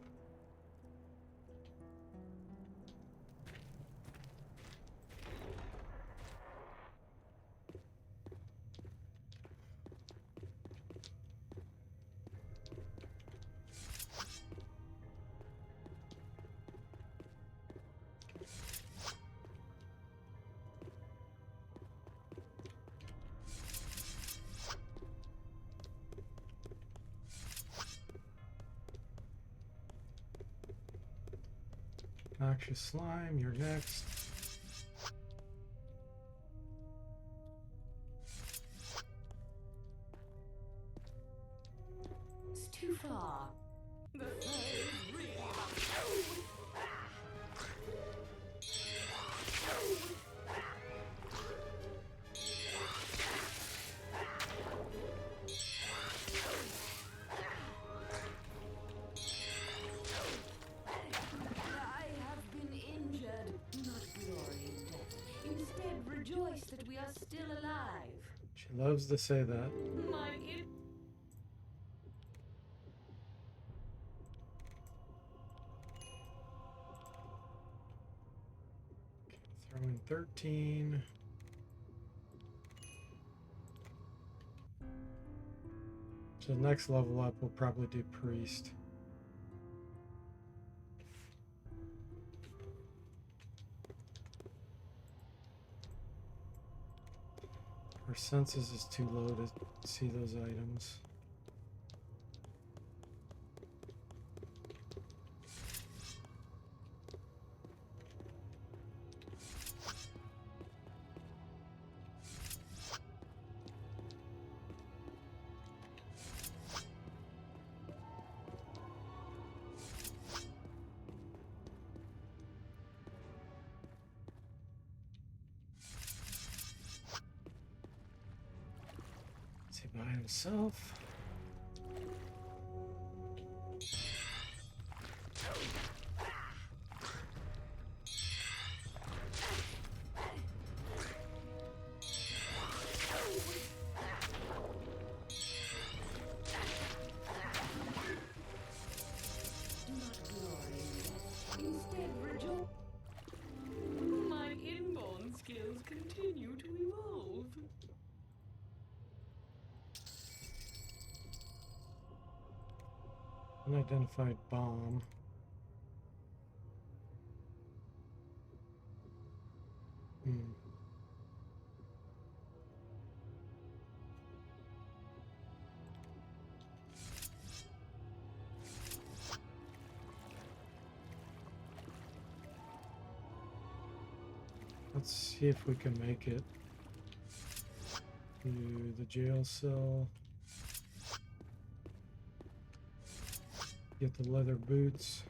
Noxious slime, you're next. It's too far. The foe is real. I have been injured. Do not glory in death. Instead, rejoice that we are still alive. She loves to say that. My Throw in 13. So next level up, we'll probably do priest. Our senses is too low to see those items. Is he by himself? do not glory in death. Instead, rejoice. My inborn skills continue to evolve. Unidentified bomb. Hmm. Let's see if we can make it to the jail cell. Get the leather boots.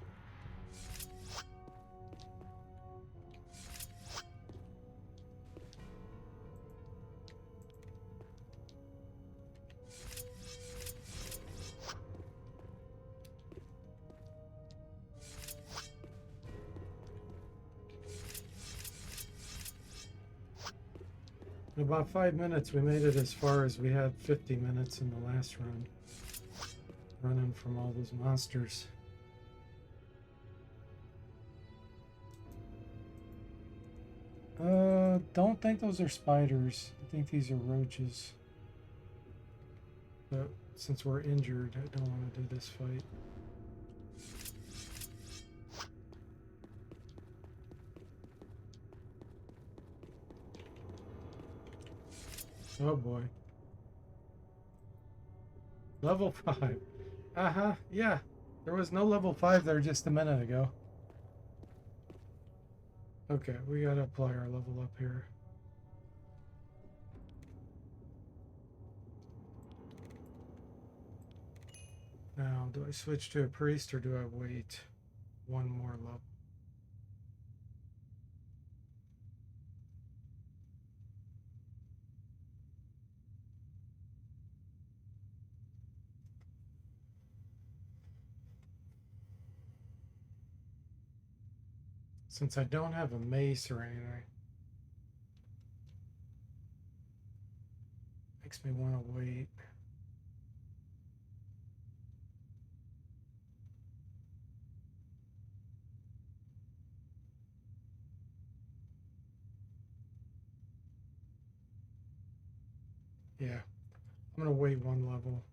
In about 5 minutes, we made it as far as we had 50 minutes in the last run. Running from all those monsters. Don't think those are spiders. I think these are roaches. But since we're injured, I don't want to do this fight. Oh boy. Level 5. Uh-huh, yeah. There was no level 5 there just a minute ago. Okay, we gotta apply our level up here. Now, do I switch to a priest or do I wait one more level? Since I don't have a mace or anything, makes me want to wait. Yeah, I'm gonna wait one level.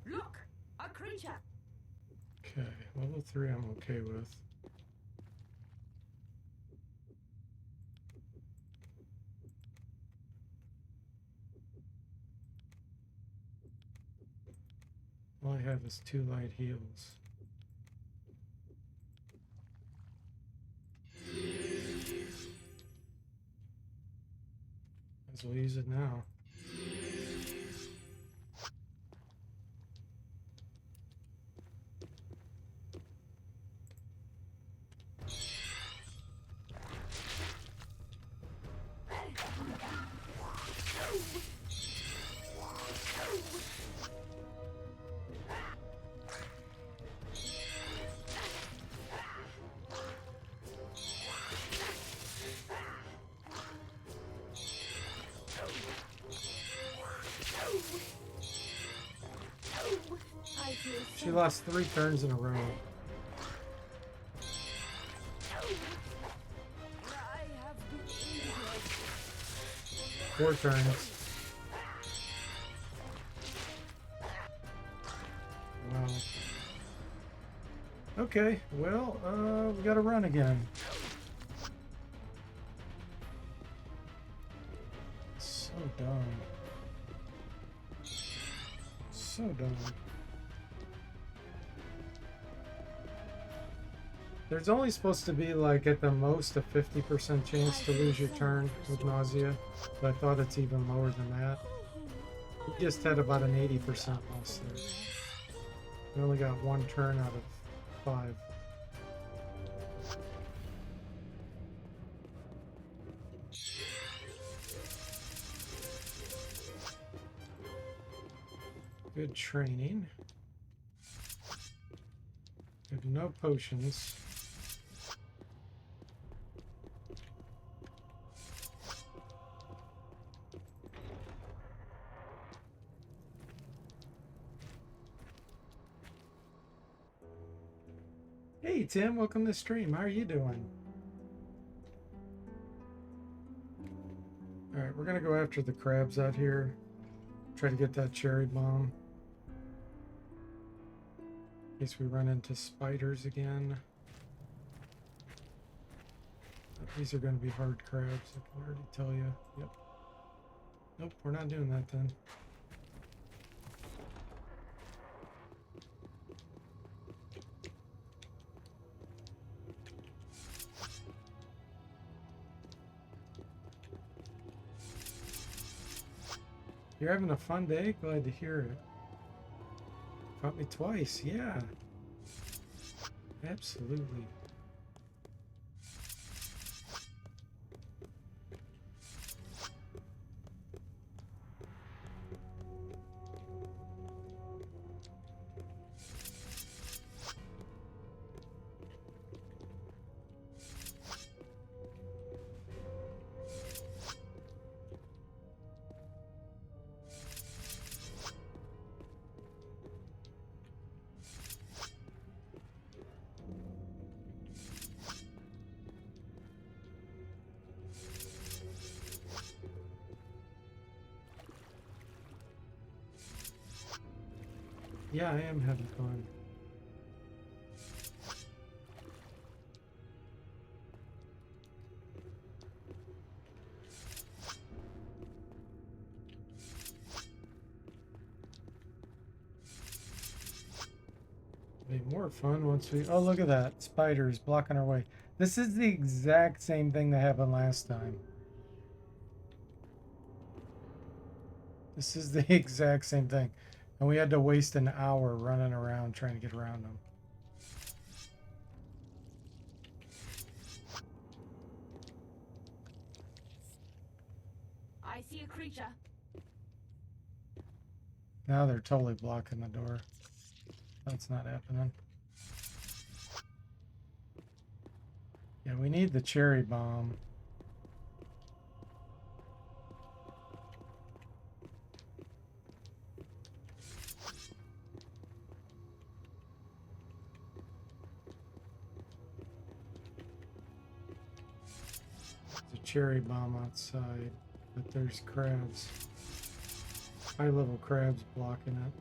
Look, a creature. Okay, level 3 I'm okay with. All I have is 2 light heals. Might as well use it now. She lost 3 turns in a row. I have been injured. 4 turns. Wow. Okay, well, we gotta run again. So dumb. So dumb. There's only supposed to be, like, at the most a 50% chance to lose your turn with nausea, but I thought it's even lower than that. We just had about an 80% loss there. We only got 1 turn out of 5. Good training. We have no potions. Hey Tim, welcome to the stream. How are you doing? Alright, we're gonna go after the crabs out here. Try to get that cherry bomb. In case we run into spiders again. These are going to be hard crabs, I can already tell you. Yep. Nope, we're not doing that then. You're having a fun day? Glad to hear it. Caught me twice, yeah. Absolutely. Yeah, I am having fun. Be more fun once we... Oh, look at that. Spiders blocking our way. This is the exact same thing that happened last time. This is the exact same thing. And we had to waste an hour running around trying to get around them. I see a creature. Now they're totally blocking the door. That's not happening. Yeah, we need the cherry bomb. There's a cherry bomb outside, but there's crabs. High-level crabs blocking it.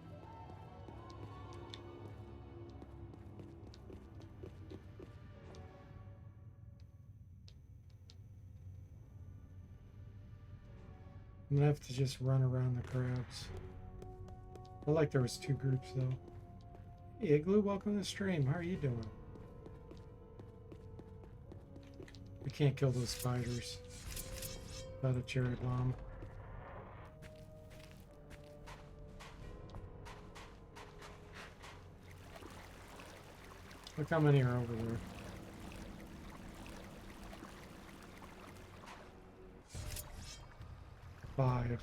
I'm gonna have to just run around the crabs. Felt like there was two groups though. Hey Igloo, welcome to the stream. How are you doing? We can't kill those spiders without a cherry bomb. Look how many are over there. Five.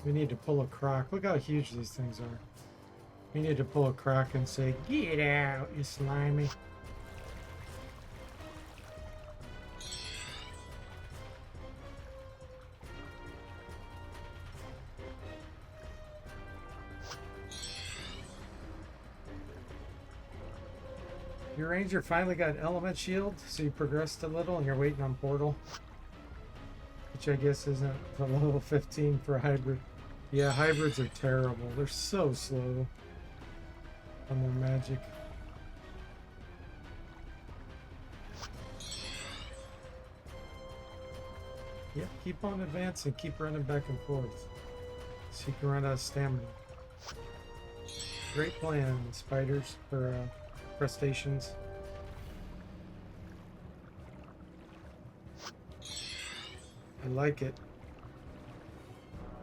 We need to pull a croc. Look how huge these things are. We need to pull a croc and say, "Get out, you slimy." Your ranger finally got element shield, so you progressed a little and you're waiting on portal. Which I guess isn't the level 15 for hybrid. Yeah, hybrids are terrible. They're so slow on their magic. Yep, keep on advancing, keep running back and forth. So you can run out of stamina. Great plan, spiders, for crustaceans. I like it.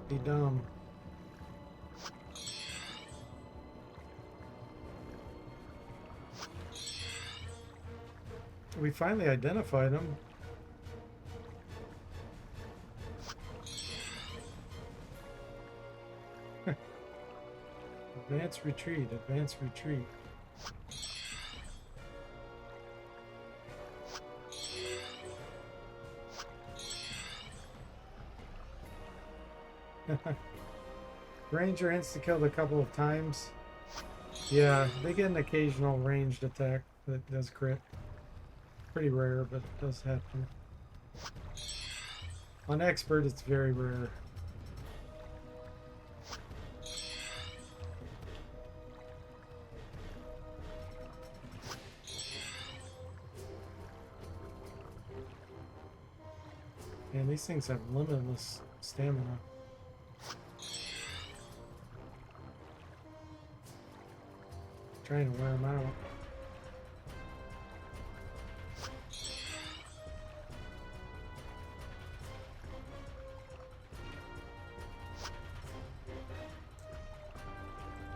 Be dumb. We finally identified them. Advance retreat, advance retreat. Ranger insta-killed a couple of times. Yeah, they get an occasional ranged attack that does crit. Pretty rare, but it does happen. On expert, it's very rare. Man, these things have limitless stamina. Trying to wear them out.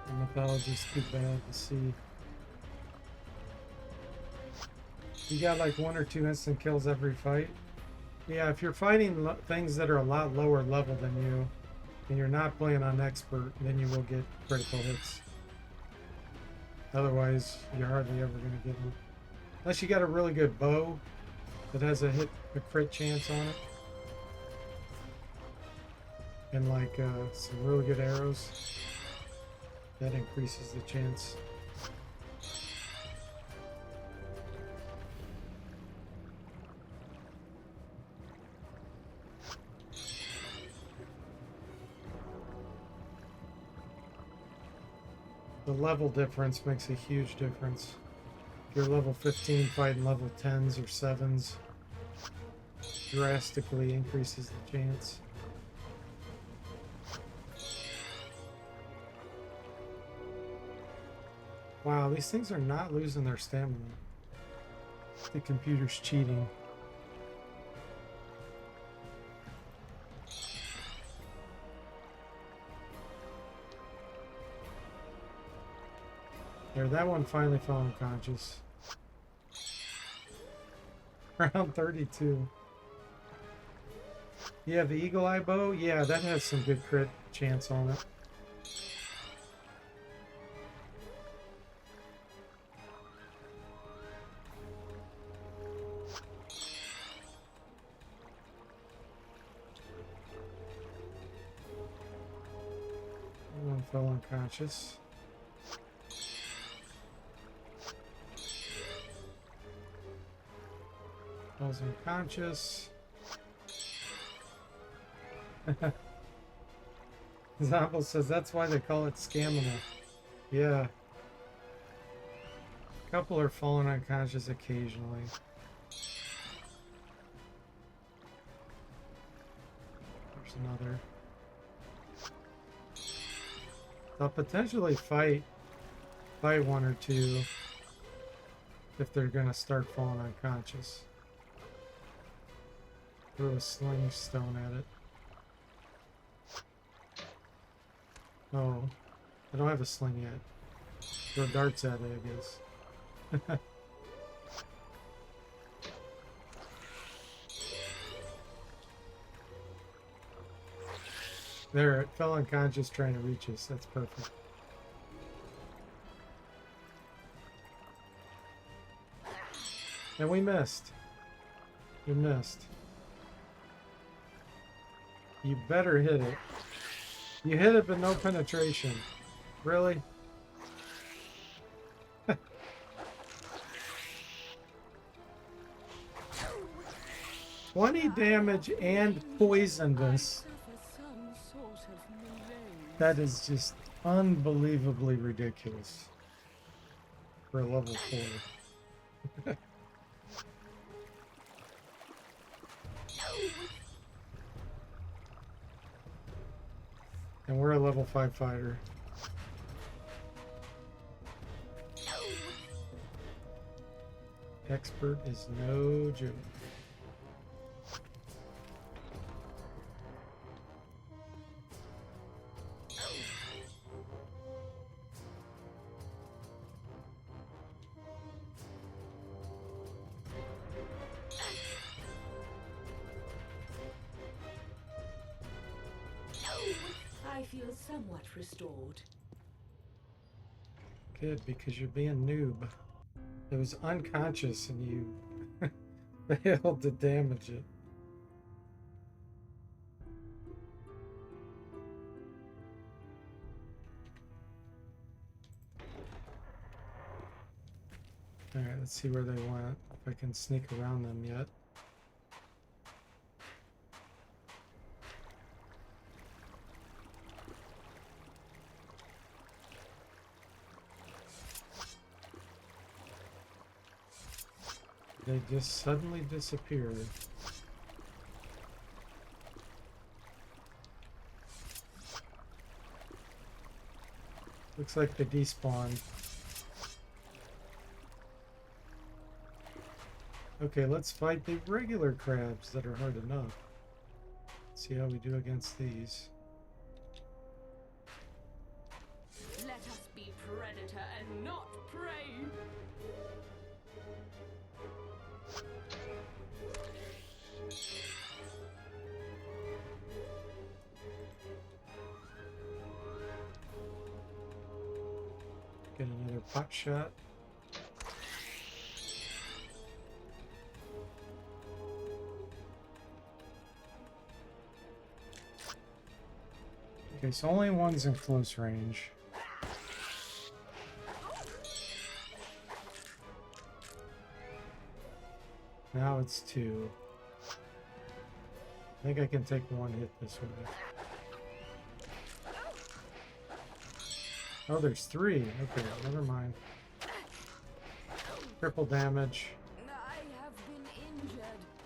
The mythology's too bad to see. You got like 1 or 2 instant kills every fight. Yeah, if you're fighting things that are a lot lower level than you, and you're not playing on expert, then you will get critical hits. Otherwise, you're hardly ever going to get them. Unless you got a really good bow that has a crit chance on it. And like some really good arrows. That increases the chance. The level difference makes a huge difference. If you're level 15 fighting level 10s or 7s, drastically increases the chance. Wow, these things are not losing their stamina. The computer's cheating. There, that one finally fell unconscious. Round 32. Yeah, the Eagle Eye bow? Yeah, that has some good crit chance on it. One fell unconscious. Falls unconscious. Zombel says that's why they call it stamina. Yeah. A couple are falling unconscious occasionally. There's another. They'll potentially fight 1 or 2 if they're gonna start falling unconscious. Throw a sling stone at it. Oh, I don't have a sling yet. Throw darts at it, I guess. There, it fell unconscious trying to reach us. That's perfect. And we missed. We missed. You better hit it. You hit it, but no penetration. Really? 20 damage and poisoned us. That is just unbelievably ridiculous for a level 4. And we're a level 5 fighter. Expert is no joke. I feel somewhat restored. Good, because you're being noob. It was unconscious and you failed to damage it. Alright, let's see where they went. If I can sneak around them yet. They just suddenly disappeared. Looks like they despawned. Okay, let's fight the regular crabs that are hard enough. See how we do against these. Let us be predator and not prey. Get another pot shot. Okay, so only one's in close range. Now it's two. I think I can take one hit this way. Oh, there's three. Okay, never mind. Triple damage. I have been injured.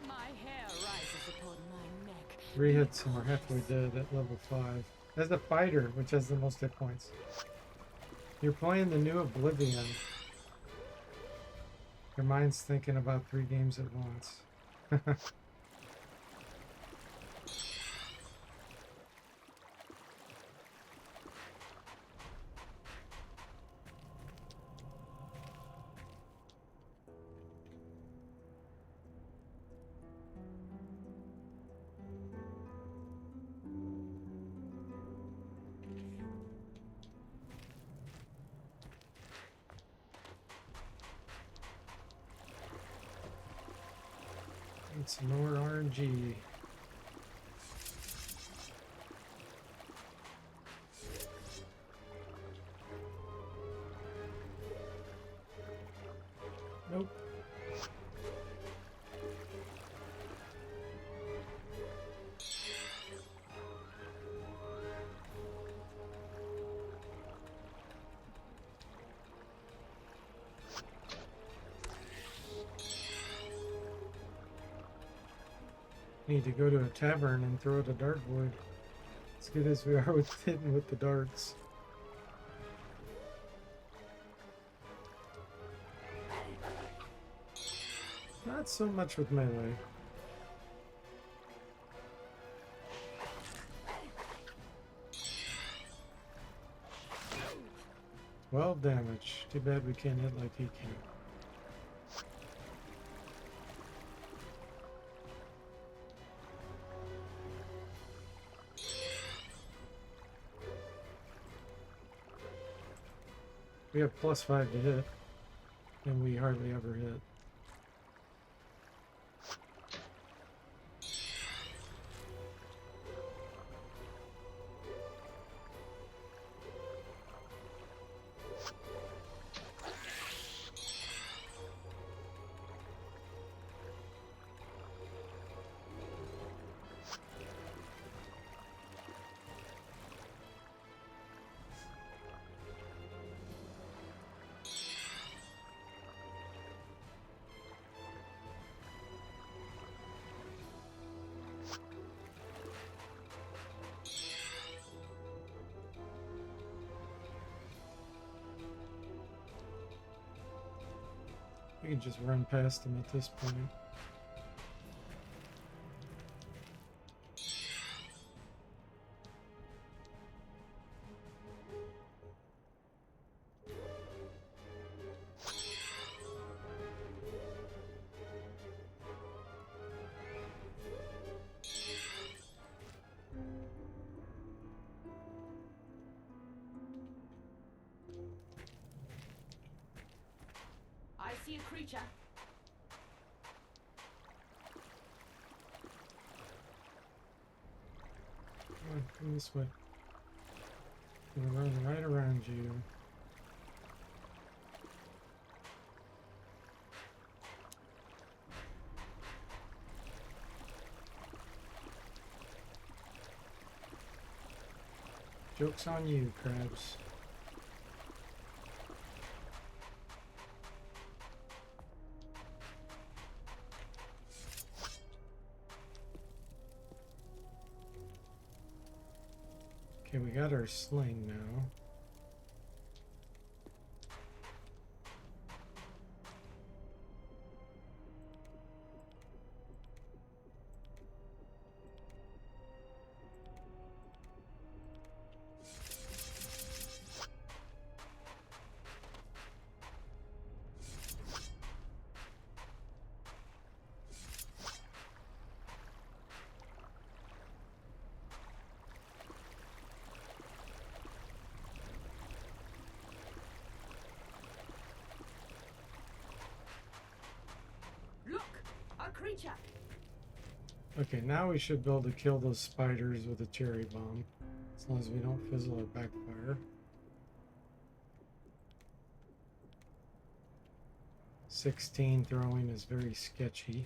My hair rises upon my neck. 3 hits and we're halfway dead at level 5. As the fighter, which has the most hit points. You're playing the new Oblivion. Your mind's thinking about 3 games at once. Need some more RNG. Nope. Need to go to a tavern and throw it a dartboard. As good as we are with hitting with the darts. Not so much with melee. 12 damage. Too bad we can't hit like he can. We have +5 to hit, and we hardly ever hit. We can just run past them at this point. I see a creature. Come on, come this way. I'm gonna run right around you. Joke's on you, crabs. Okay, we got our sling now. Look, a creature. Okay, now we should be able to kill those spiders with a cherry bomb. As long as we don't fizzle or backfire. 16 throwing is very sketchy.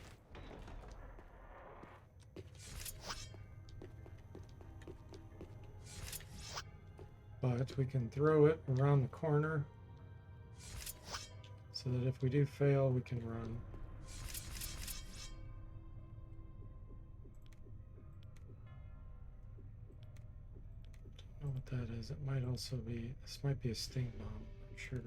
But we can throw it around the corner so that if we do fail, we can run. Don't know what that is. It might also be, this might be a stink bomb, I'm not sure.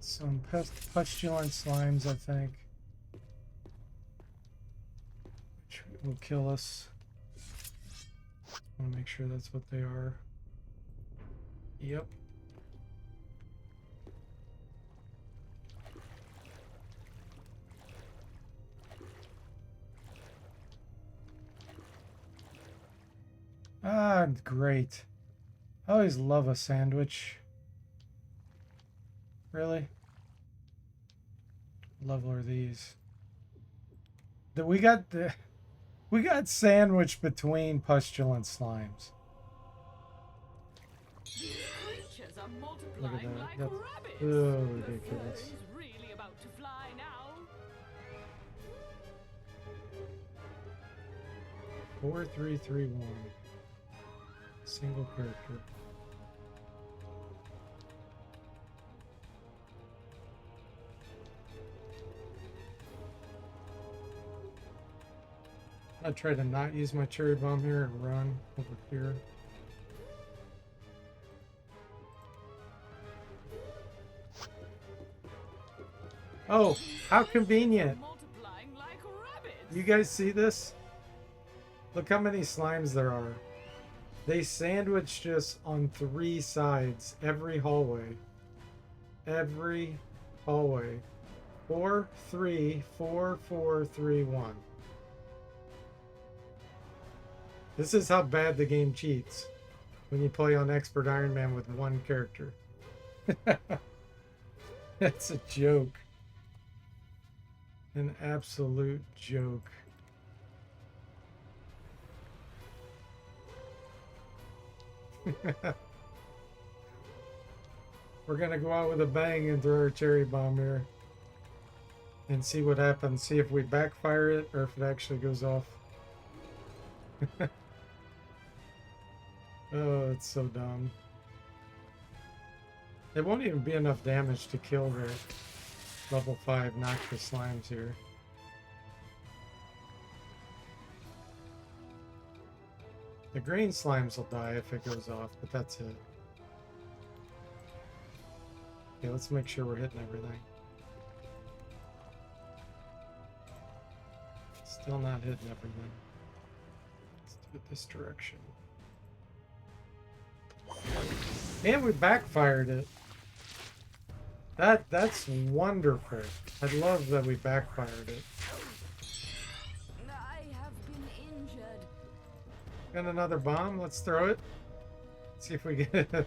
Some pustulent slimes, I think, which will kill us. I want to make sure that's what they are. Yep. Ah, great. I always love a sandwich. Really? Level are these? We got sandwiched between pustulent slimes. Creatures are Look at multiplying that. like That's rabbits. so The ridiculous. fur is really about to fly now. 4331. Single character. I try to not use my cherry bomb here and run over here. Oh, how convenient. Multiplying like rabbits. You guys see this? Look how many slimes there are. They sandwiched us on 3 sides, every hallway. Every hallway. 4, 3, 4, 4, 3, 1. This is how bad the game cheats when you play on Expert Iron Man with 1 character. That's a joke. An absolute joke. We're gonna go out with a bang and throw our cherry bomb here and see what happens. See if we backfire it or if it actually goes off. Oh, it's so dumb. It won't even be enough damage to kill the level 5 noxious slimes here. The green slimes will die if it goes off, but that's it. Okay, let's make sure we're hitting everything. Still not hitting everything. Let's do it this direction. And we backfired it. That's wonderful. I love that we backfired it. I have been injured. Got another bomb. Let's throw it. See if we get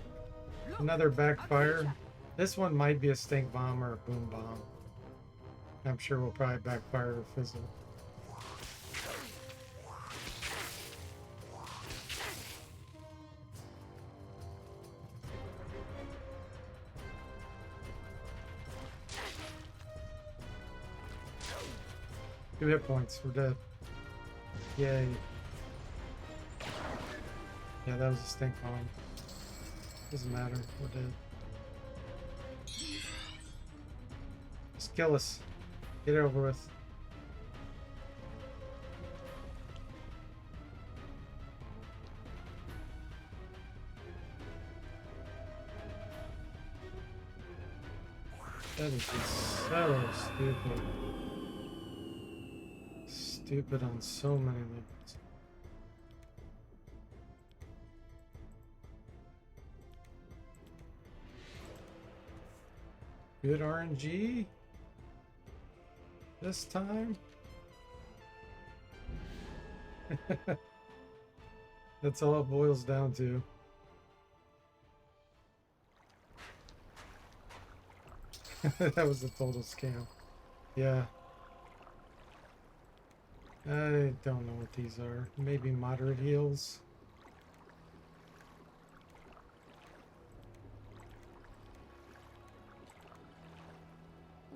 another backfire. This one might be a stink bomb or a boom bomb. I'm sure we'll probably backfire or fizzle. Two hit points. We're dead. Yay. Yeah, that was a stink bomb. Doesn't matter. We're dead. Just kill us. Get it over with. That is just so stupid. Stupid on so many levels. Good RNG this time. That's all it boils down to. That was a total scam. Yeah. I don't know what these are. Maybe moderate heals.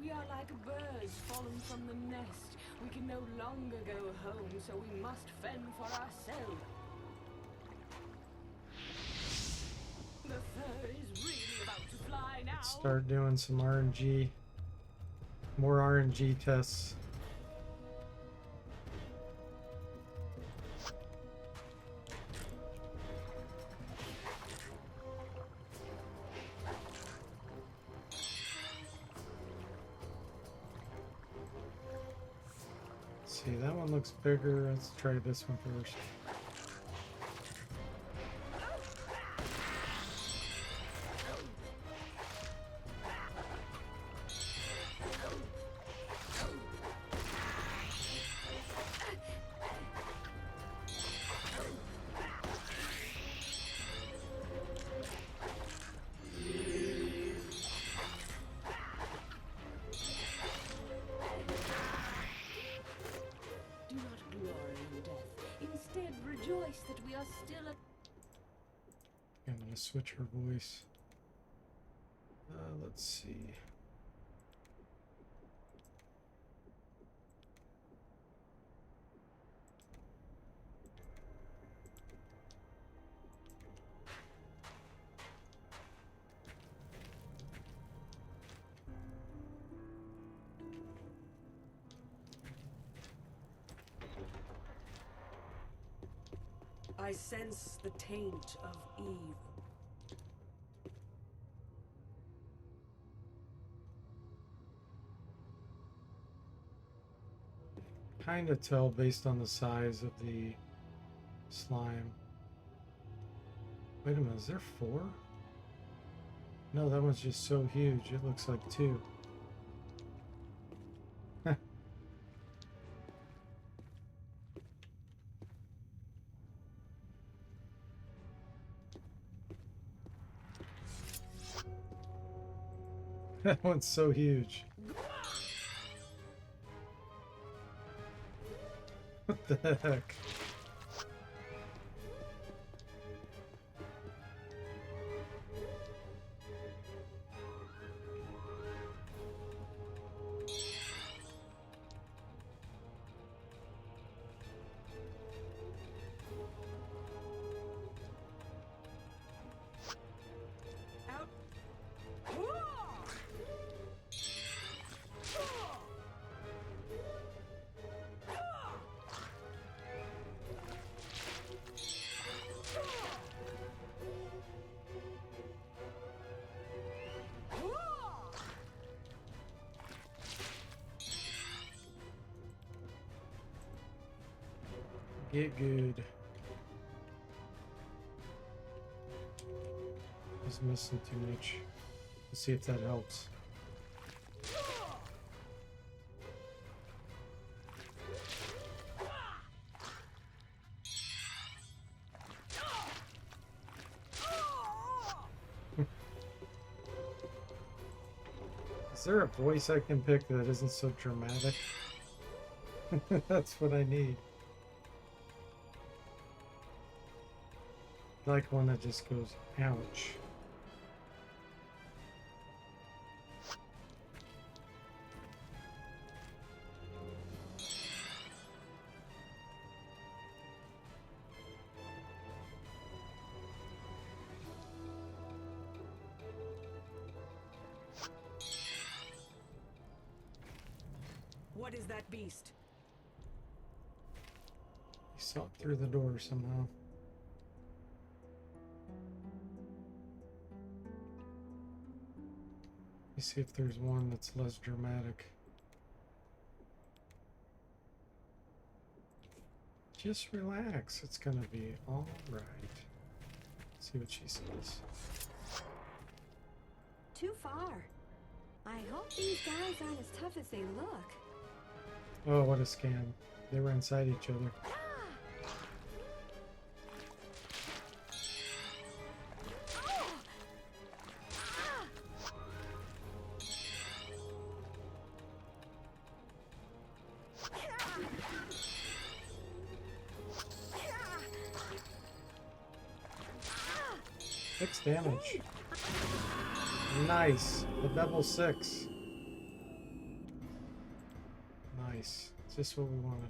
We are like birds fallen from the nest. We can no longer go home, so we must fend for ourselves. The fur is really about to fly now. Let's start doing some RNG. More RNG tests. See, that one looks bigger. Let's try this one first. Rejoice that we are still at... I'm gonna switch her voice. Let's see. I sense the taint of evil. Kind of tell based on the size of the slime. Wait a minute, is there 4? No, that one's just so huge. It looks like 2. That one's so huge. What the heck? Get good. Just missing too much. Let's see if that helps. Is there a voice I can pick that isn't so dramatic? That's what I need. Like one that just goes, ouch. What is that beast? He saw it through the door somehow. Let me see if there's one that's less dramatic. Just relax. It's gonna be all right. See what she says. Too far. I hope these guys aren't as tough as they look. Oh, what a scam. They were inside each other. Six damage. Nice. The level 6. Nice. Just what we wanted.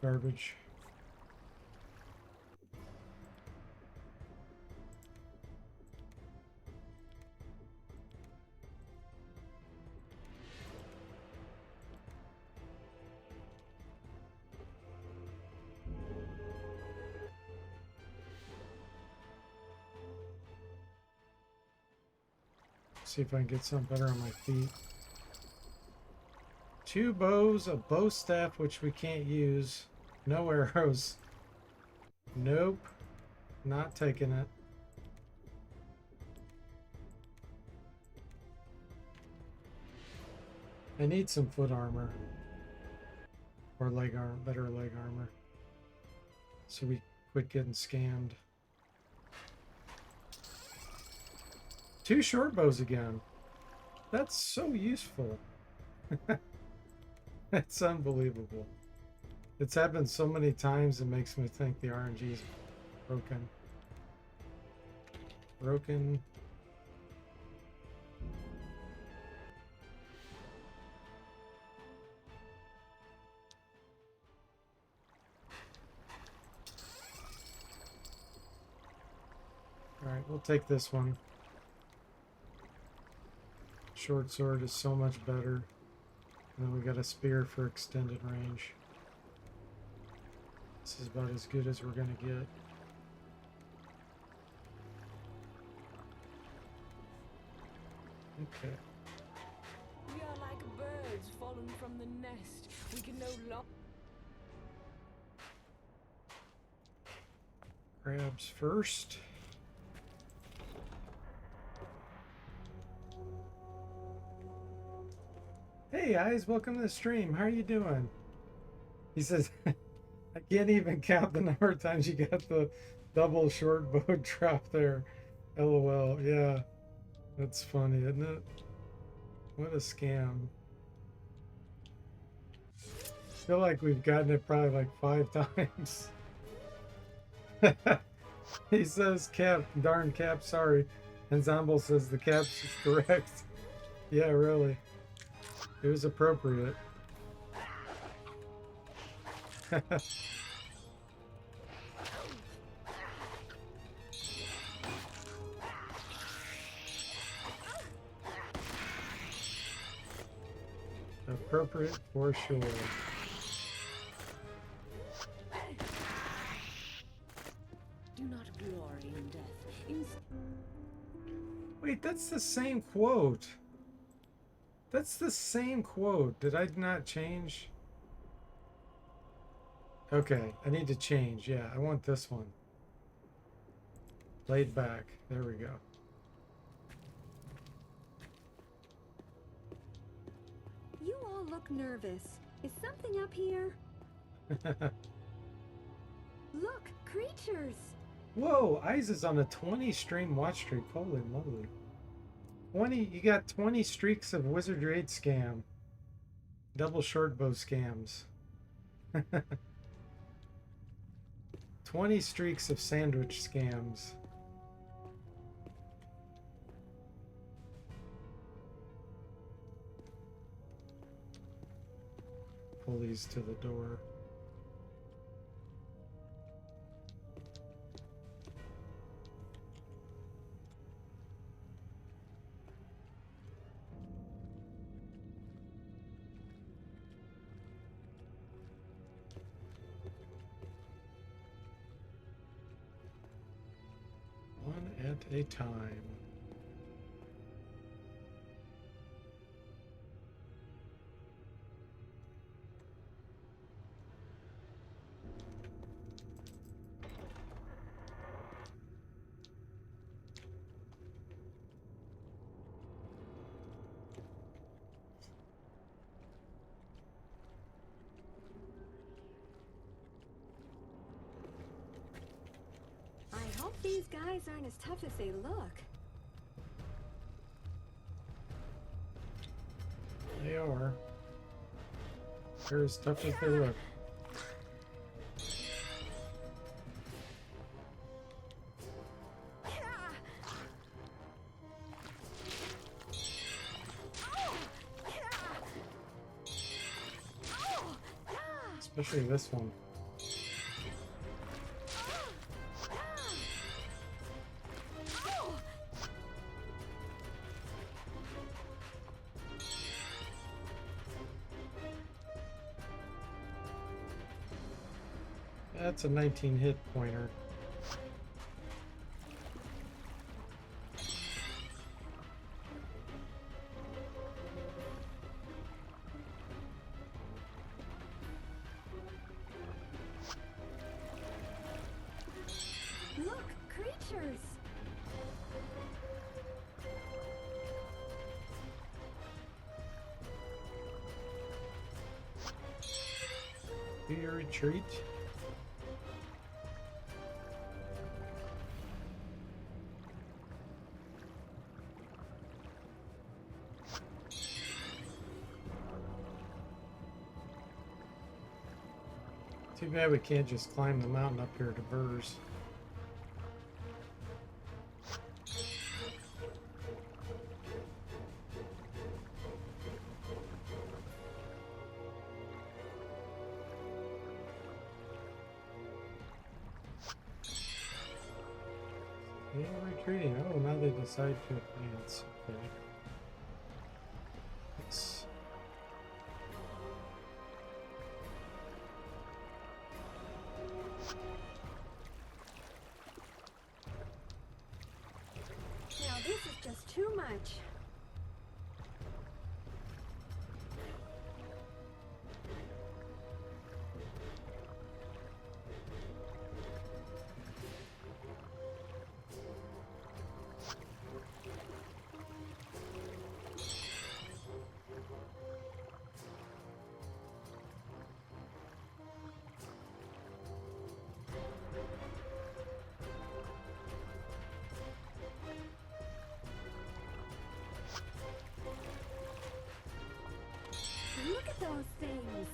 Garbage. See if I can get something better on my feet. 2 bows, a bow staff, which we can't use. No arrows. Nope. Not taking it. I need some foot armor. Or leg armor, better leg armor. So we quit getting scammed. 2 short bows again. That's so useful. That's unbelievable. It's happened so many times it makes me think the RNG is broken. Broken. Alright, we'll take this one. Short sword is so much better. And then we got a spear for extended range. This is about as good as we're gonna get. Okay. We are like birds fallen from the nest. We can no longer. Crabs first. Hey guys, welcome to the stream. How are you doing? He says, I can't even count the number of times you got the double short bow drop there. LOL. Yeah, that's funny, isn't it? What a scam. I feel like we've gotten it probably like 5 times. He says, Cap, darn Cap, sorry. And Zomble says the Cap's correct. Yeah, really. It was appropriate. Appropriate for sure. Do not glory in death. Wait, that's the same quote. That's the same quote. Did I not change? Okay, I need to change. Yeah, I want this one. Laid back. There we go. You all look nervous. Is something up here? Look, creatures! Whoa, Eyes is on a 20 stream watch streak. Holy moly. 20, you got 20 streaks of Wizardry 8 scam. Double short bow scams. 20 streaks of sandwich scams. Pull these to the door. One at a time. I hope these guys aren't as tough as they look. They are. They're as tough as they look. Especially this one. That's a 19 hit pointer. Look, creatures! Do your retreat. Too bad we can't just climb the mountain up here to Burrs. They are retreating. Oh, now they decide to advance. Okay. Let's... Now this is just too much. Look at those things!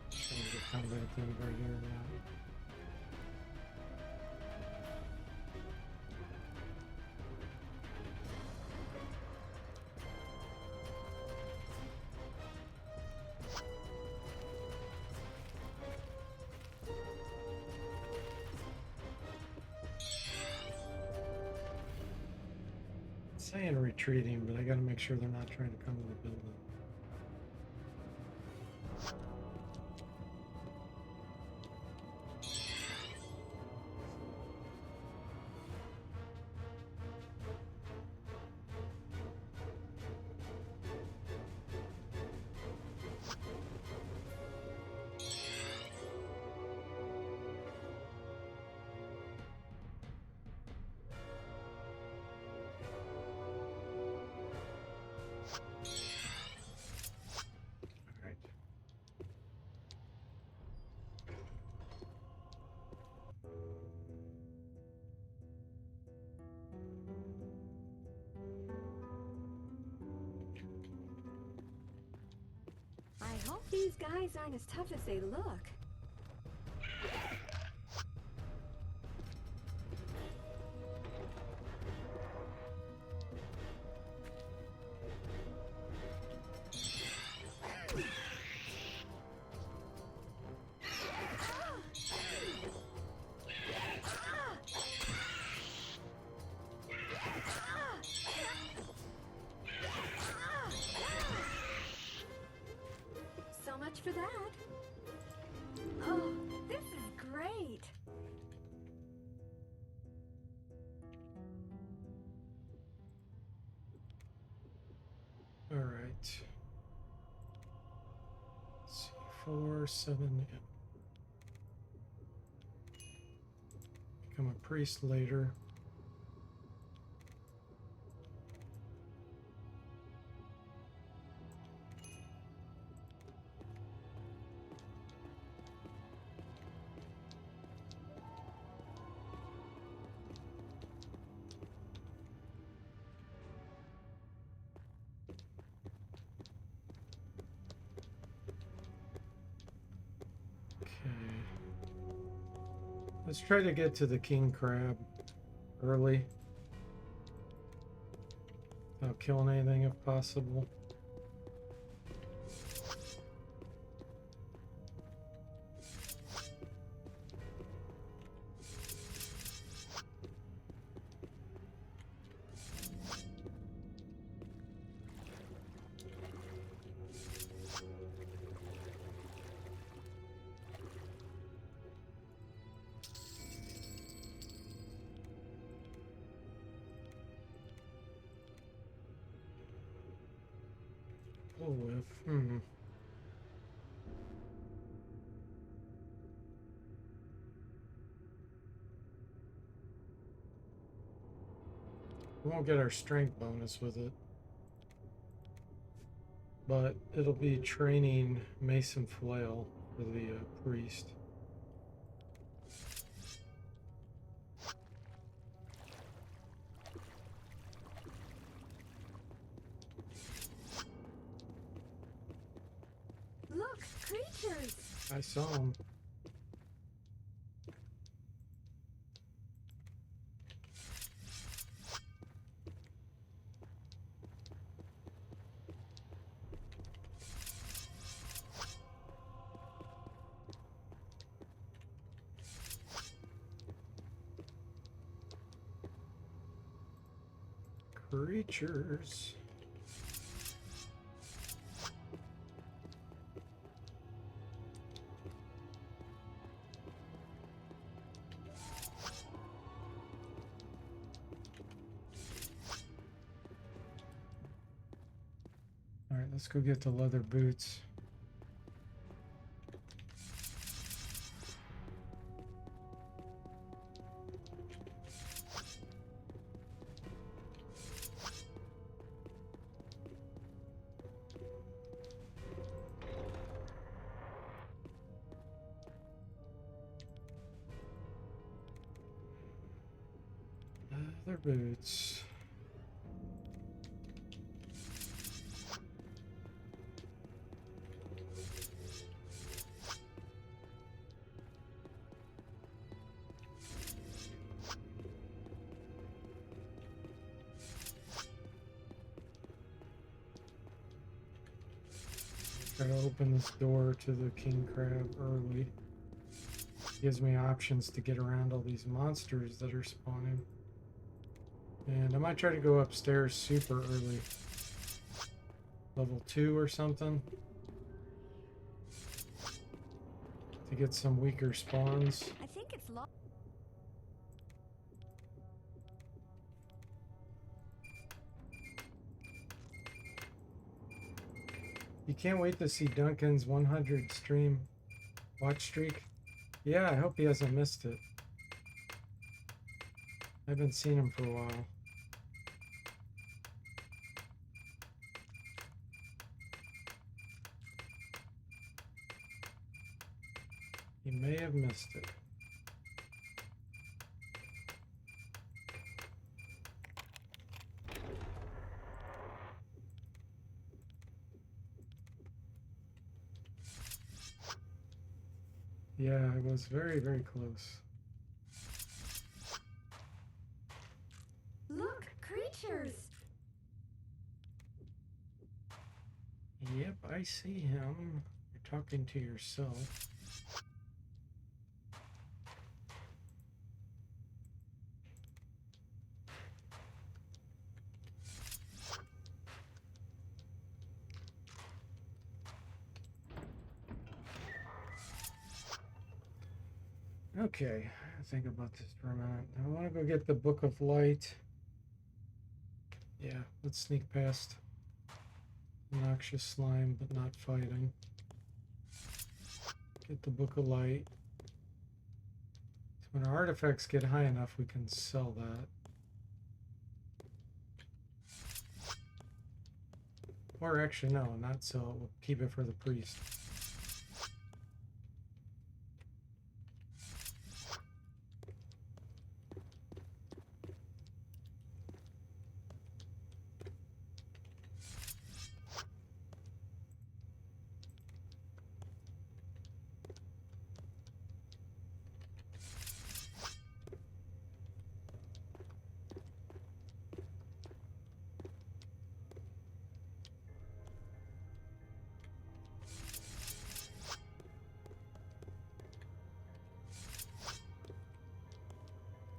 Trying to get combat thing right here now. Saying retreating, but I gotta make sure they're not trying to come to the building. I hope these guys aren't as tough as they look. So much for that. Oh, this is great. All right. Let's see, 4, 7. Become a priest later. Let's try to get to the king crab early. Without killing anything if possible. Oh, if we won't get our strength bonus with it, but it'll be training Mason Flail for the priest. Look, creatures. I saw him. Creatures. All right, let's go get the leather boots. Leather boots. Try to open this door to the king crab early. Gives me options to get around all these monsters that are spawning. And I might try to go upstairs super early. Level 2 or something. To get some weaker spawns. I think it's locked. You can't wait to see Duncan's 100 stream watch streak. Yeah, I hope he hasn't missed it. I haven't seen him for a while. He may have missed it. Yeah, it was very, very close. Look, creatures! Yep, I see him. You're talking to yourself. Okay, think about this for a minute. I want to go get the Book of Light. Yeah, let's sneak past noxious slime, but not fighting. Get the Book of Light. So when our artifacts get high enough, we can sell that. Or actually, no, not sell it. We'll keep it for the priest.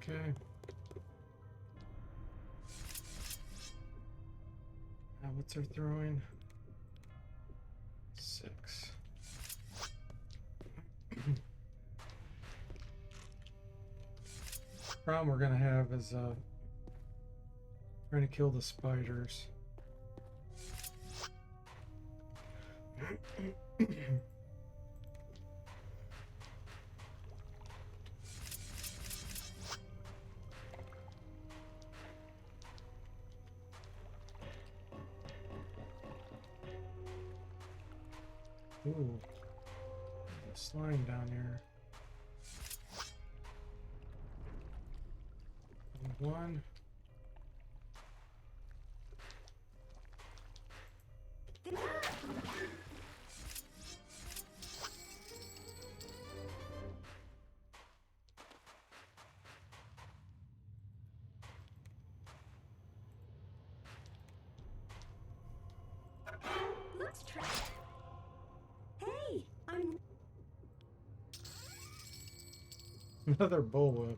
Okay. Now what's our throwing? 6. Problem we're gonna have is trying to kill the spiders. Ooh, there's a slime down here. One. Let's try. Hey, I'm. Another bullwhip.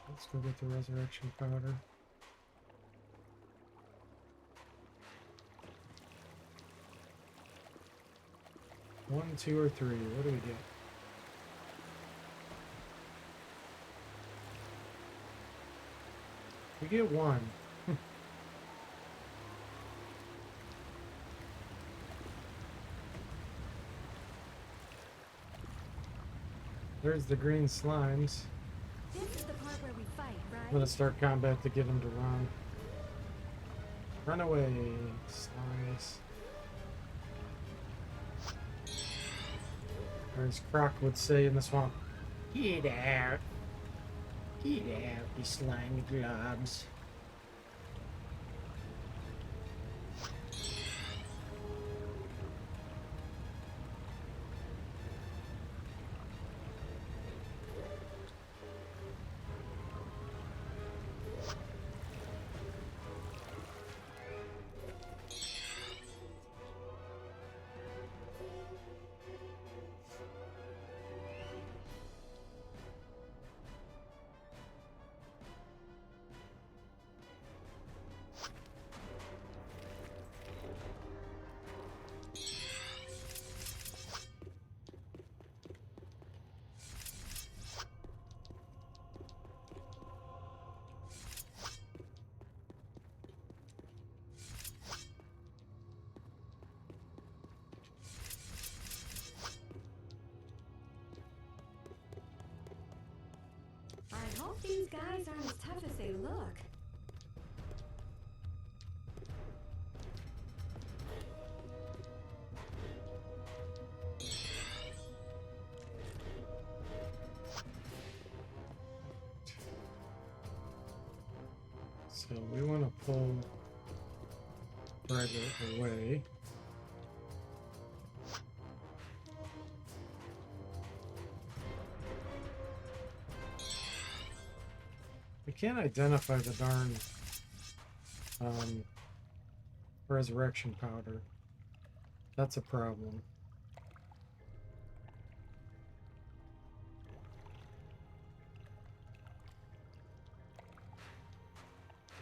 Let's go get the resurrection powder. One, two, or three. What do we get? We get one. There's the green slimes. This is the part where we fight, I'm right? gonna start combat to get them to run. Run away, slimes. Or as Croc would say in the swamp, get out. Get out, you slimy globs. I hope these guys aren't as tough as they look. So we want to pull Gregor away. We can't identify the darn resurrection powder. That's a problem.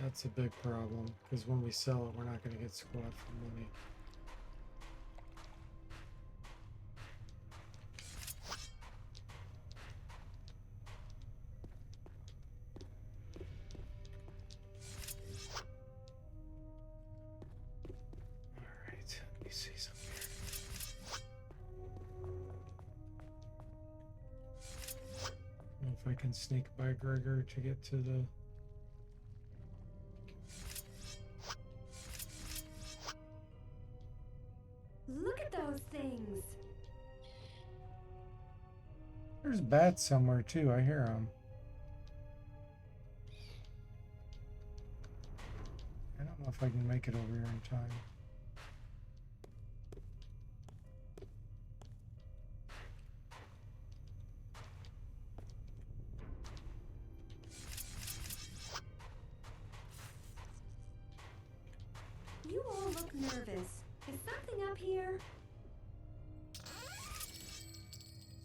That's a big problem, because when we sell it, we're not going to get squat for money. Alright, let me see something here. I don't know if I can sneak by Gregor to get to the... Look at those things. There's bats somewhere too, I hear them. I don't know if I can make it over here in time. You all look nervous. Is something up here?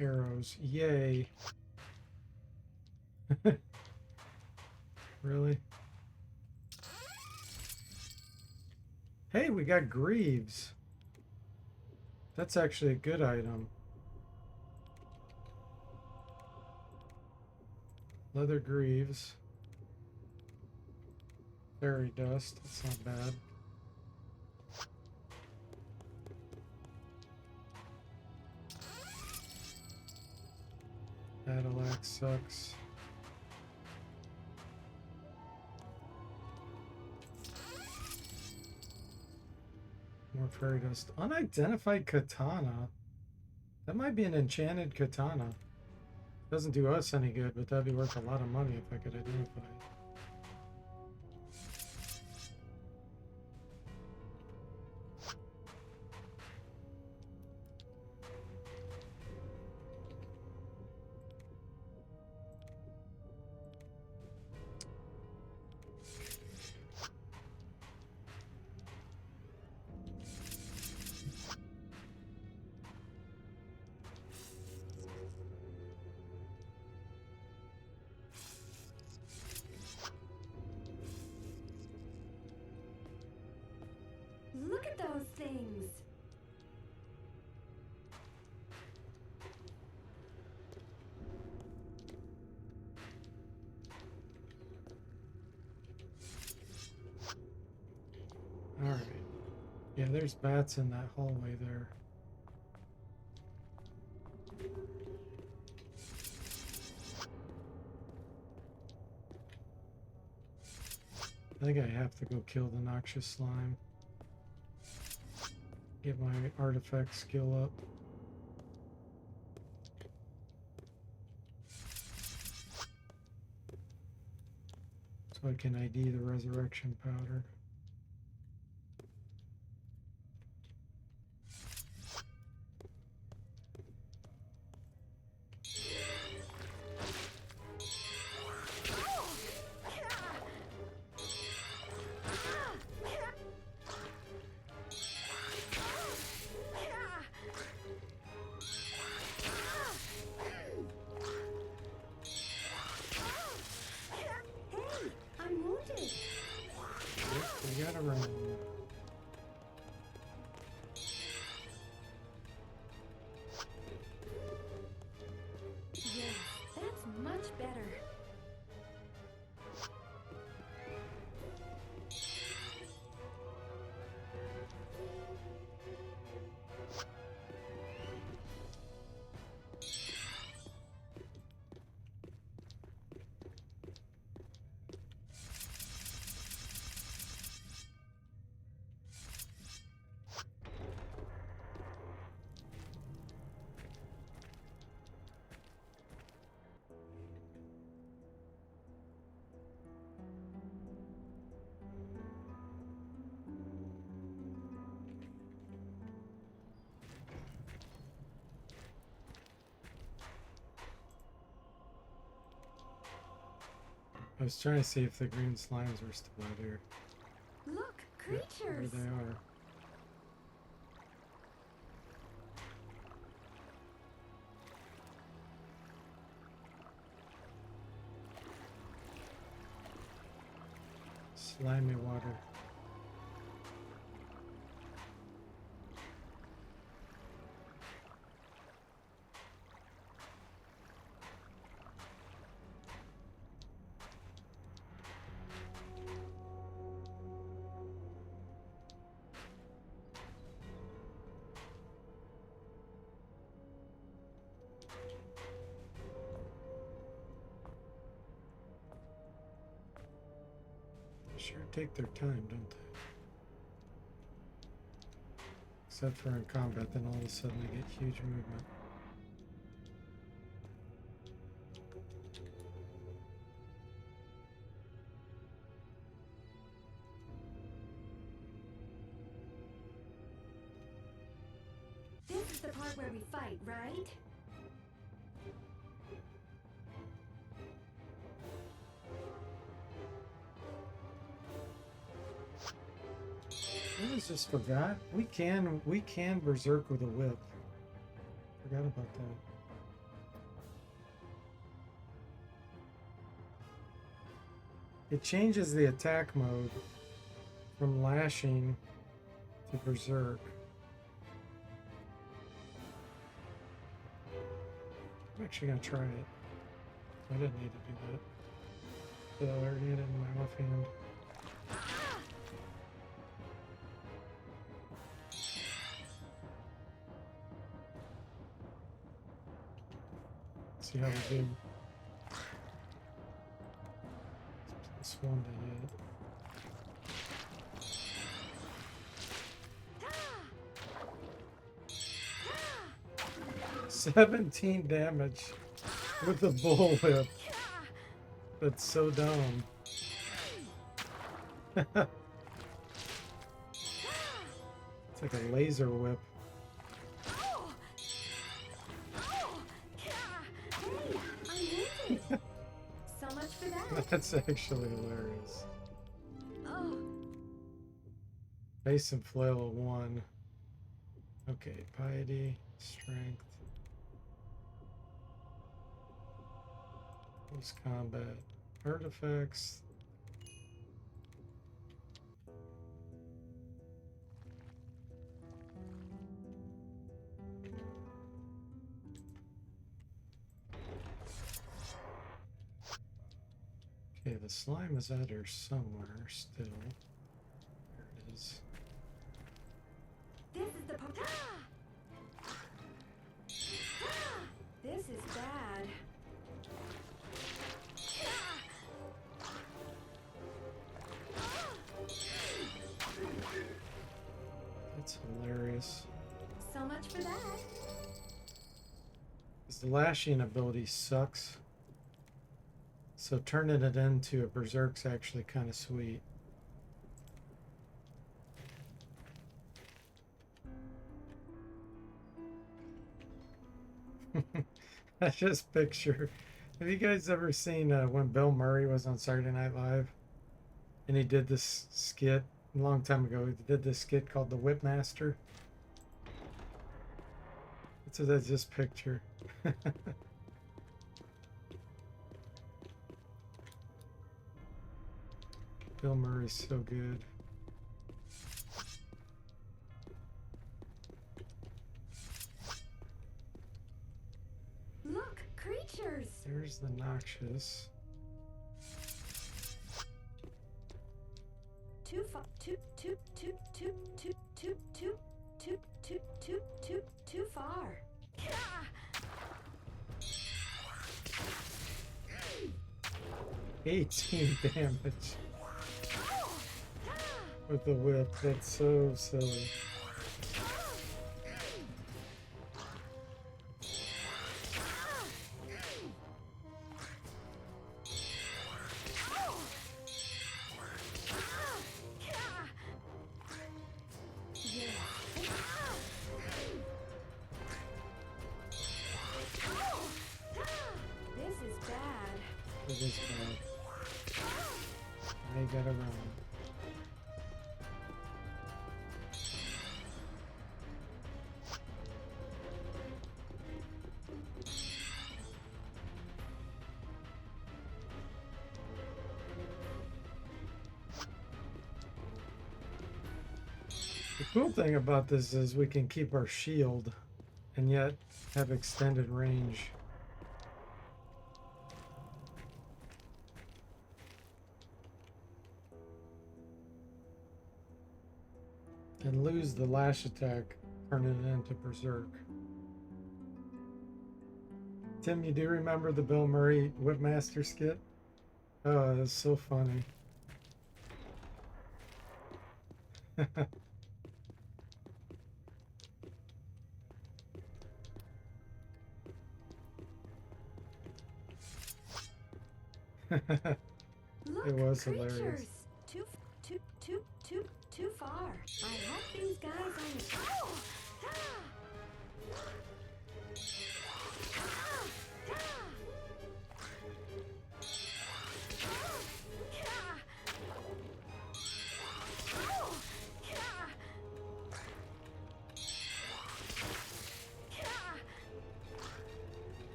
Arrows, yay. Really? Hey, we got greaves. That's actually a good item. Leather greaves. Fairy dust, that's not bad. Battle axe sucks. More fairy dust. Unidentified katana. That might be an enchanted katana. Doesn't do us any good, but that'd be worth a lot of money if I could identify it. Look at those things. Alright. Yeah, there's bats in that hallway there. I think I have to go kill the noxious slime. Get my artifact skill up. So I can ID the resurrection powder. I'm wounded. We gotta run. Yes, that's much better. I was trying to see if the green slimes were still out here. Look, There creatures. they are. Slimy water. Sure take their time, don't they? Except for in combat, then all of a sudden they get huge movement. This is the part where we fight, right? I just forgot. We can berserk with a whip. Forgot about that. It changes the attack mode from lashing to berserk. I'm actually gonna try it. I didn't need to do that. But I already had it in my offhand. See how we do. Plus one to hit. 17 damage with the bullwhip. That's so dumb. It's like a laser whip. So much for that. That's actually hilarious. Oh, Base and flail of 1. Okay, piety, strength. Close combat. Artifacts. Okay, the slime is out here somewhere still. There it is. this is the part. This is bad. That's hilarious. So much for that. 'Cause the lashing ability sucks. So turning it into a berserk's actually kind of sweet. I just picture. Have you guys ever seen when Bill Murray was on Saturday Night Live, and he did this skit a long time ago? He did this skit called The Whipmaster. That's what I just picture. Bill Murray's so good. Look, creatures. There's the noxious. Too far. Too far. 18 damage with the whip. That's so silly. This is bad. It is bad. gotta run. The cool thing about this is we can keep our shield and yet have extended range. And lose the lash attack, turning it into berserk. Tim, you do remember the Bill Murray Whipmaster skit? Oh, that's so funny. Look, It was creatures. hilarious. Too far. I hope these guys aren't. Oh! Ah!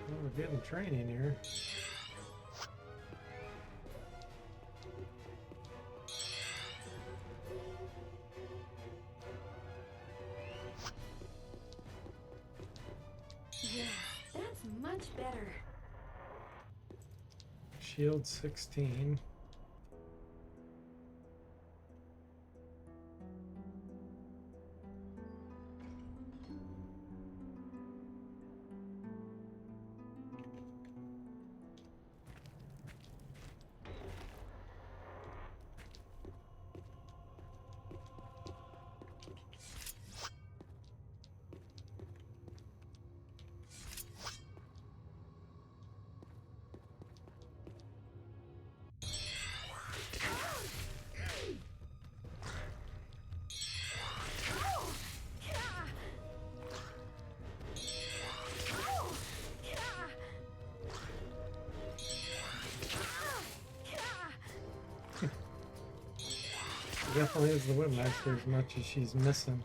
Well, we're getting training here. Yeah, that's much better. Shield 16. She definitely is the Whipmaster as much as she's missing.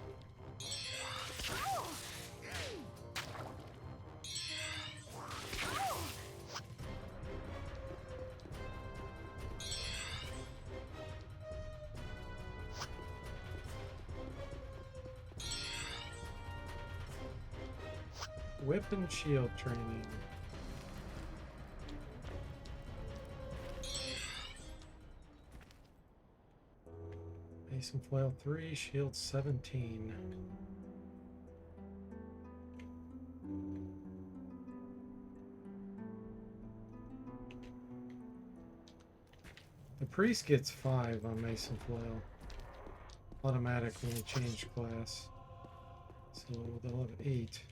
Whip and shield training. Mason Flail 3, shield 17. The priest gets 5 on Mason Flail. Automatic when we change class. So they'll have 8.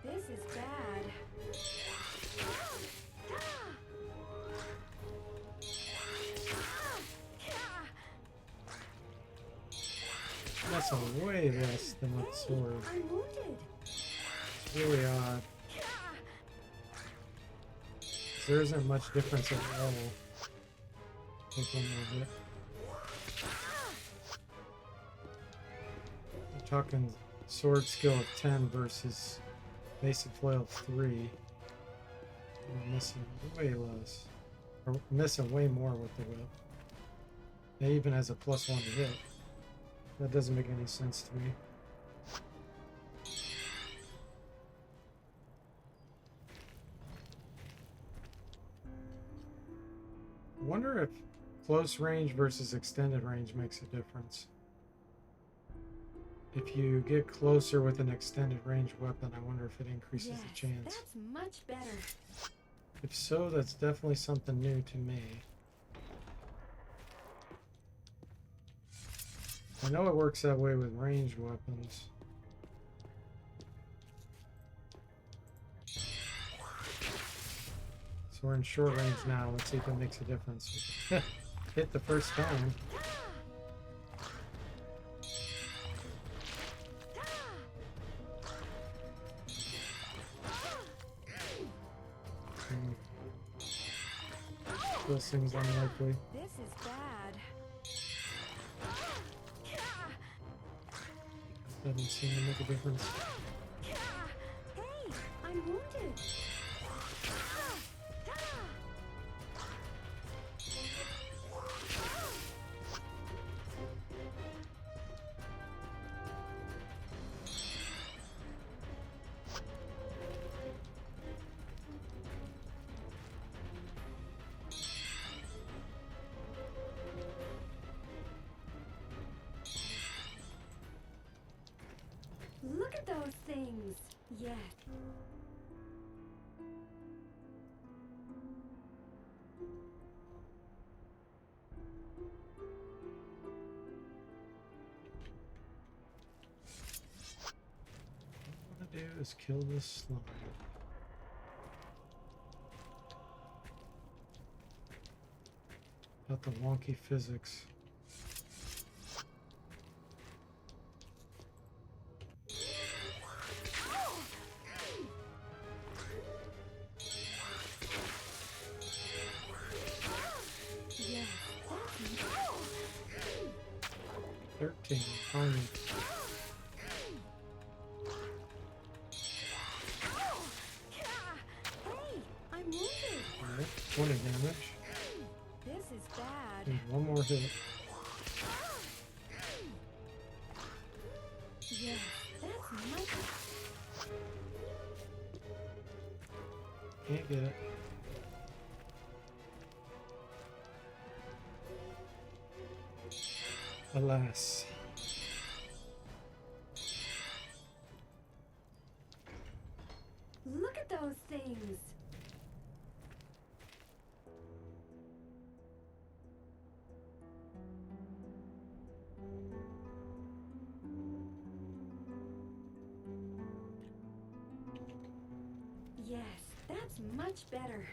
This is bad. That's a way less than with sword. I'm wounded. It's really odd. There isn't much difference at all. Take one more hit. We're talking sword skill of 10 versus Mason Flail of 3. We're missing way less. Or missing way more with the whip. It even has a +1 to hit. That doesn't make any sense to me. I wonder if close range versus extended range makes a difference. If you get closer with an extended range weapon, I wonder if it increases Yes, the chance. that's much better. If so, that's definitely something new to me. I know it works that way with ranged weapons. So we're in short range now. Let's see if it makes a difference. Hit the first time. This seems unlikely. This is bad. Doesn't seem to make a difference. Hey, I'm wounded. Look at those things. Yes. What I want to do is kill this slime. About the wonky physics. Yes. 13. Finally. Hey, I'm wounded. Alright, 20 damage. This is bad. And one more hit. Yes, that's much. Can't get it. Alas. Look at those things. Yes, that's much better.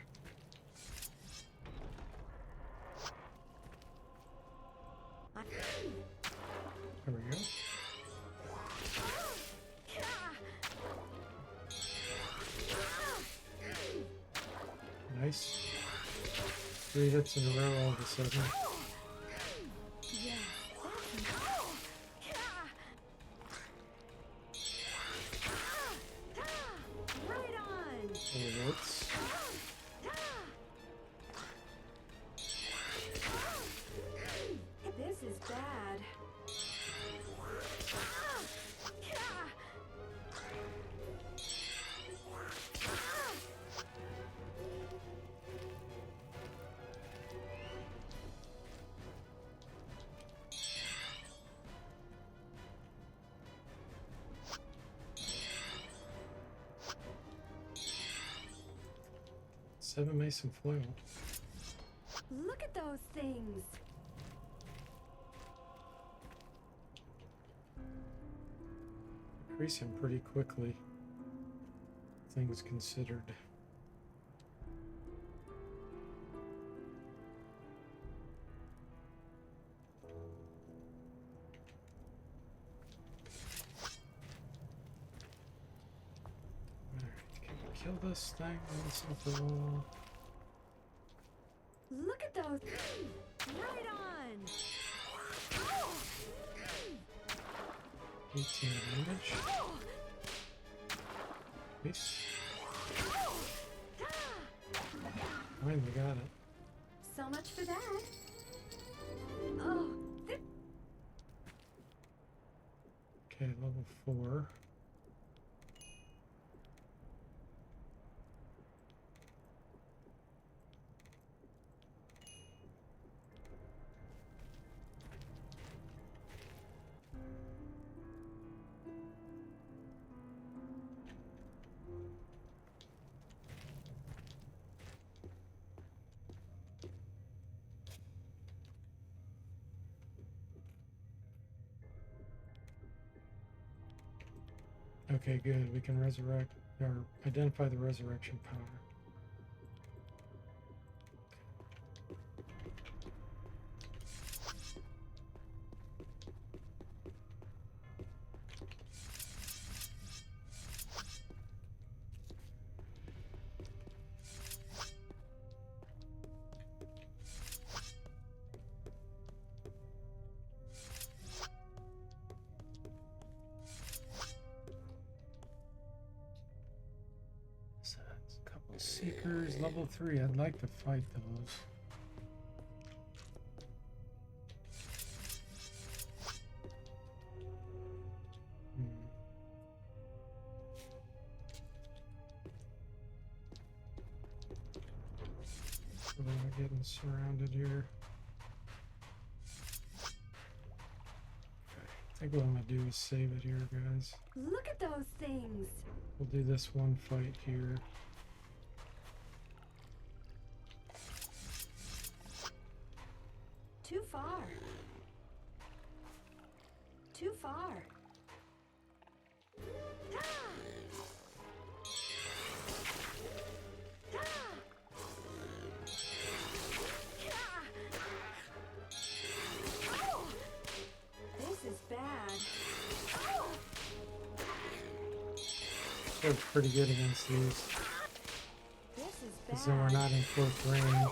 There we go. Nice. 3 hits in a row all of a sudden. Yes, right on. 4 hits. This is bad. 7 mason foil. Look at those things. Increase him pretty quickly. Things considered. Alright, can we kill this thing once and for all? Look at those. Right on. 18 damage. Nice. Finally got it. So much for that. Oh, Okay, level 4. Okay, good. We can resurrect or identify the resurrection power. A couple of seekers, level 3. I'd like to fight those. We're not getting surrounded here. Okay, I think what I'm gonna do is save it here, guys. Look at those things. We'll do this one fight here. Too far. Too far. Ah! Ah! Oh! This is bad. Oh! We're pretty good against these. This is Because then we're bad. not in close range.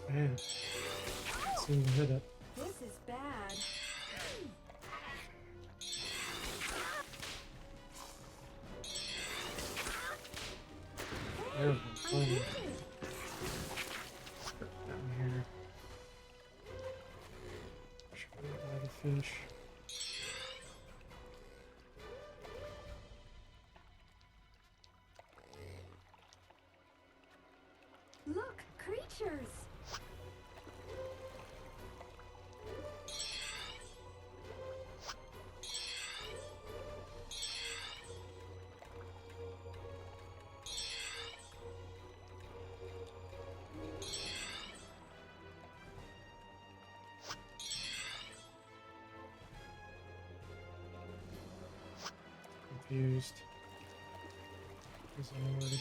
Man, let's see if we hit it. This is bad. There we go. I'm Finally. hit. Down here. Should we buy the fish? Look, creatures. Confused. Doesn't know where to go.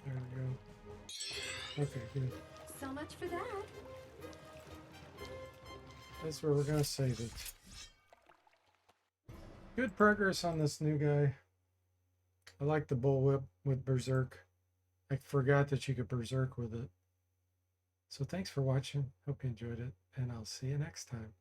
There we go. Okay, good. So much for that. That's where we're gonna save it. Good progress on this new guy. I like the bullwhip with Berserk. I forgot that you could Berserk with it. So thanks for watching. Hope you enjoyed it, and I'll see you next time.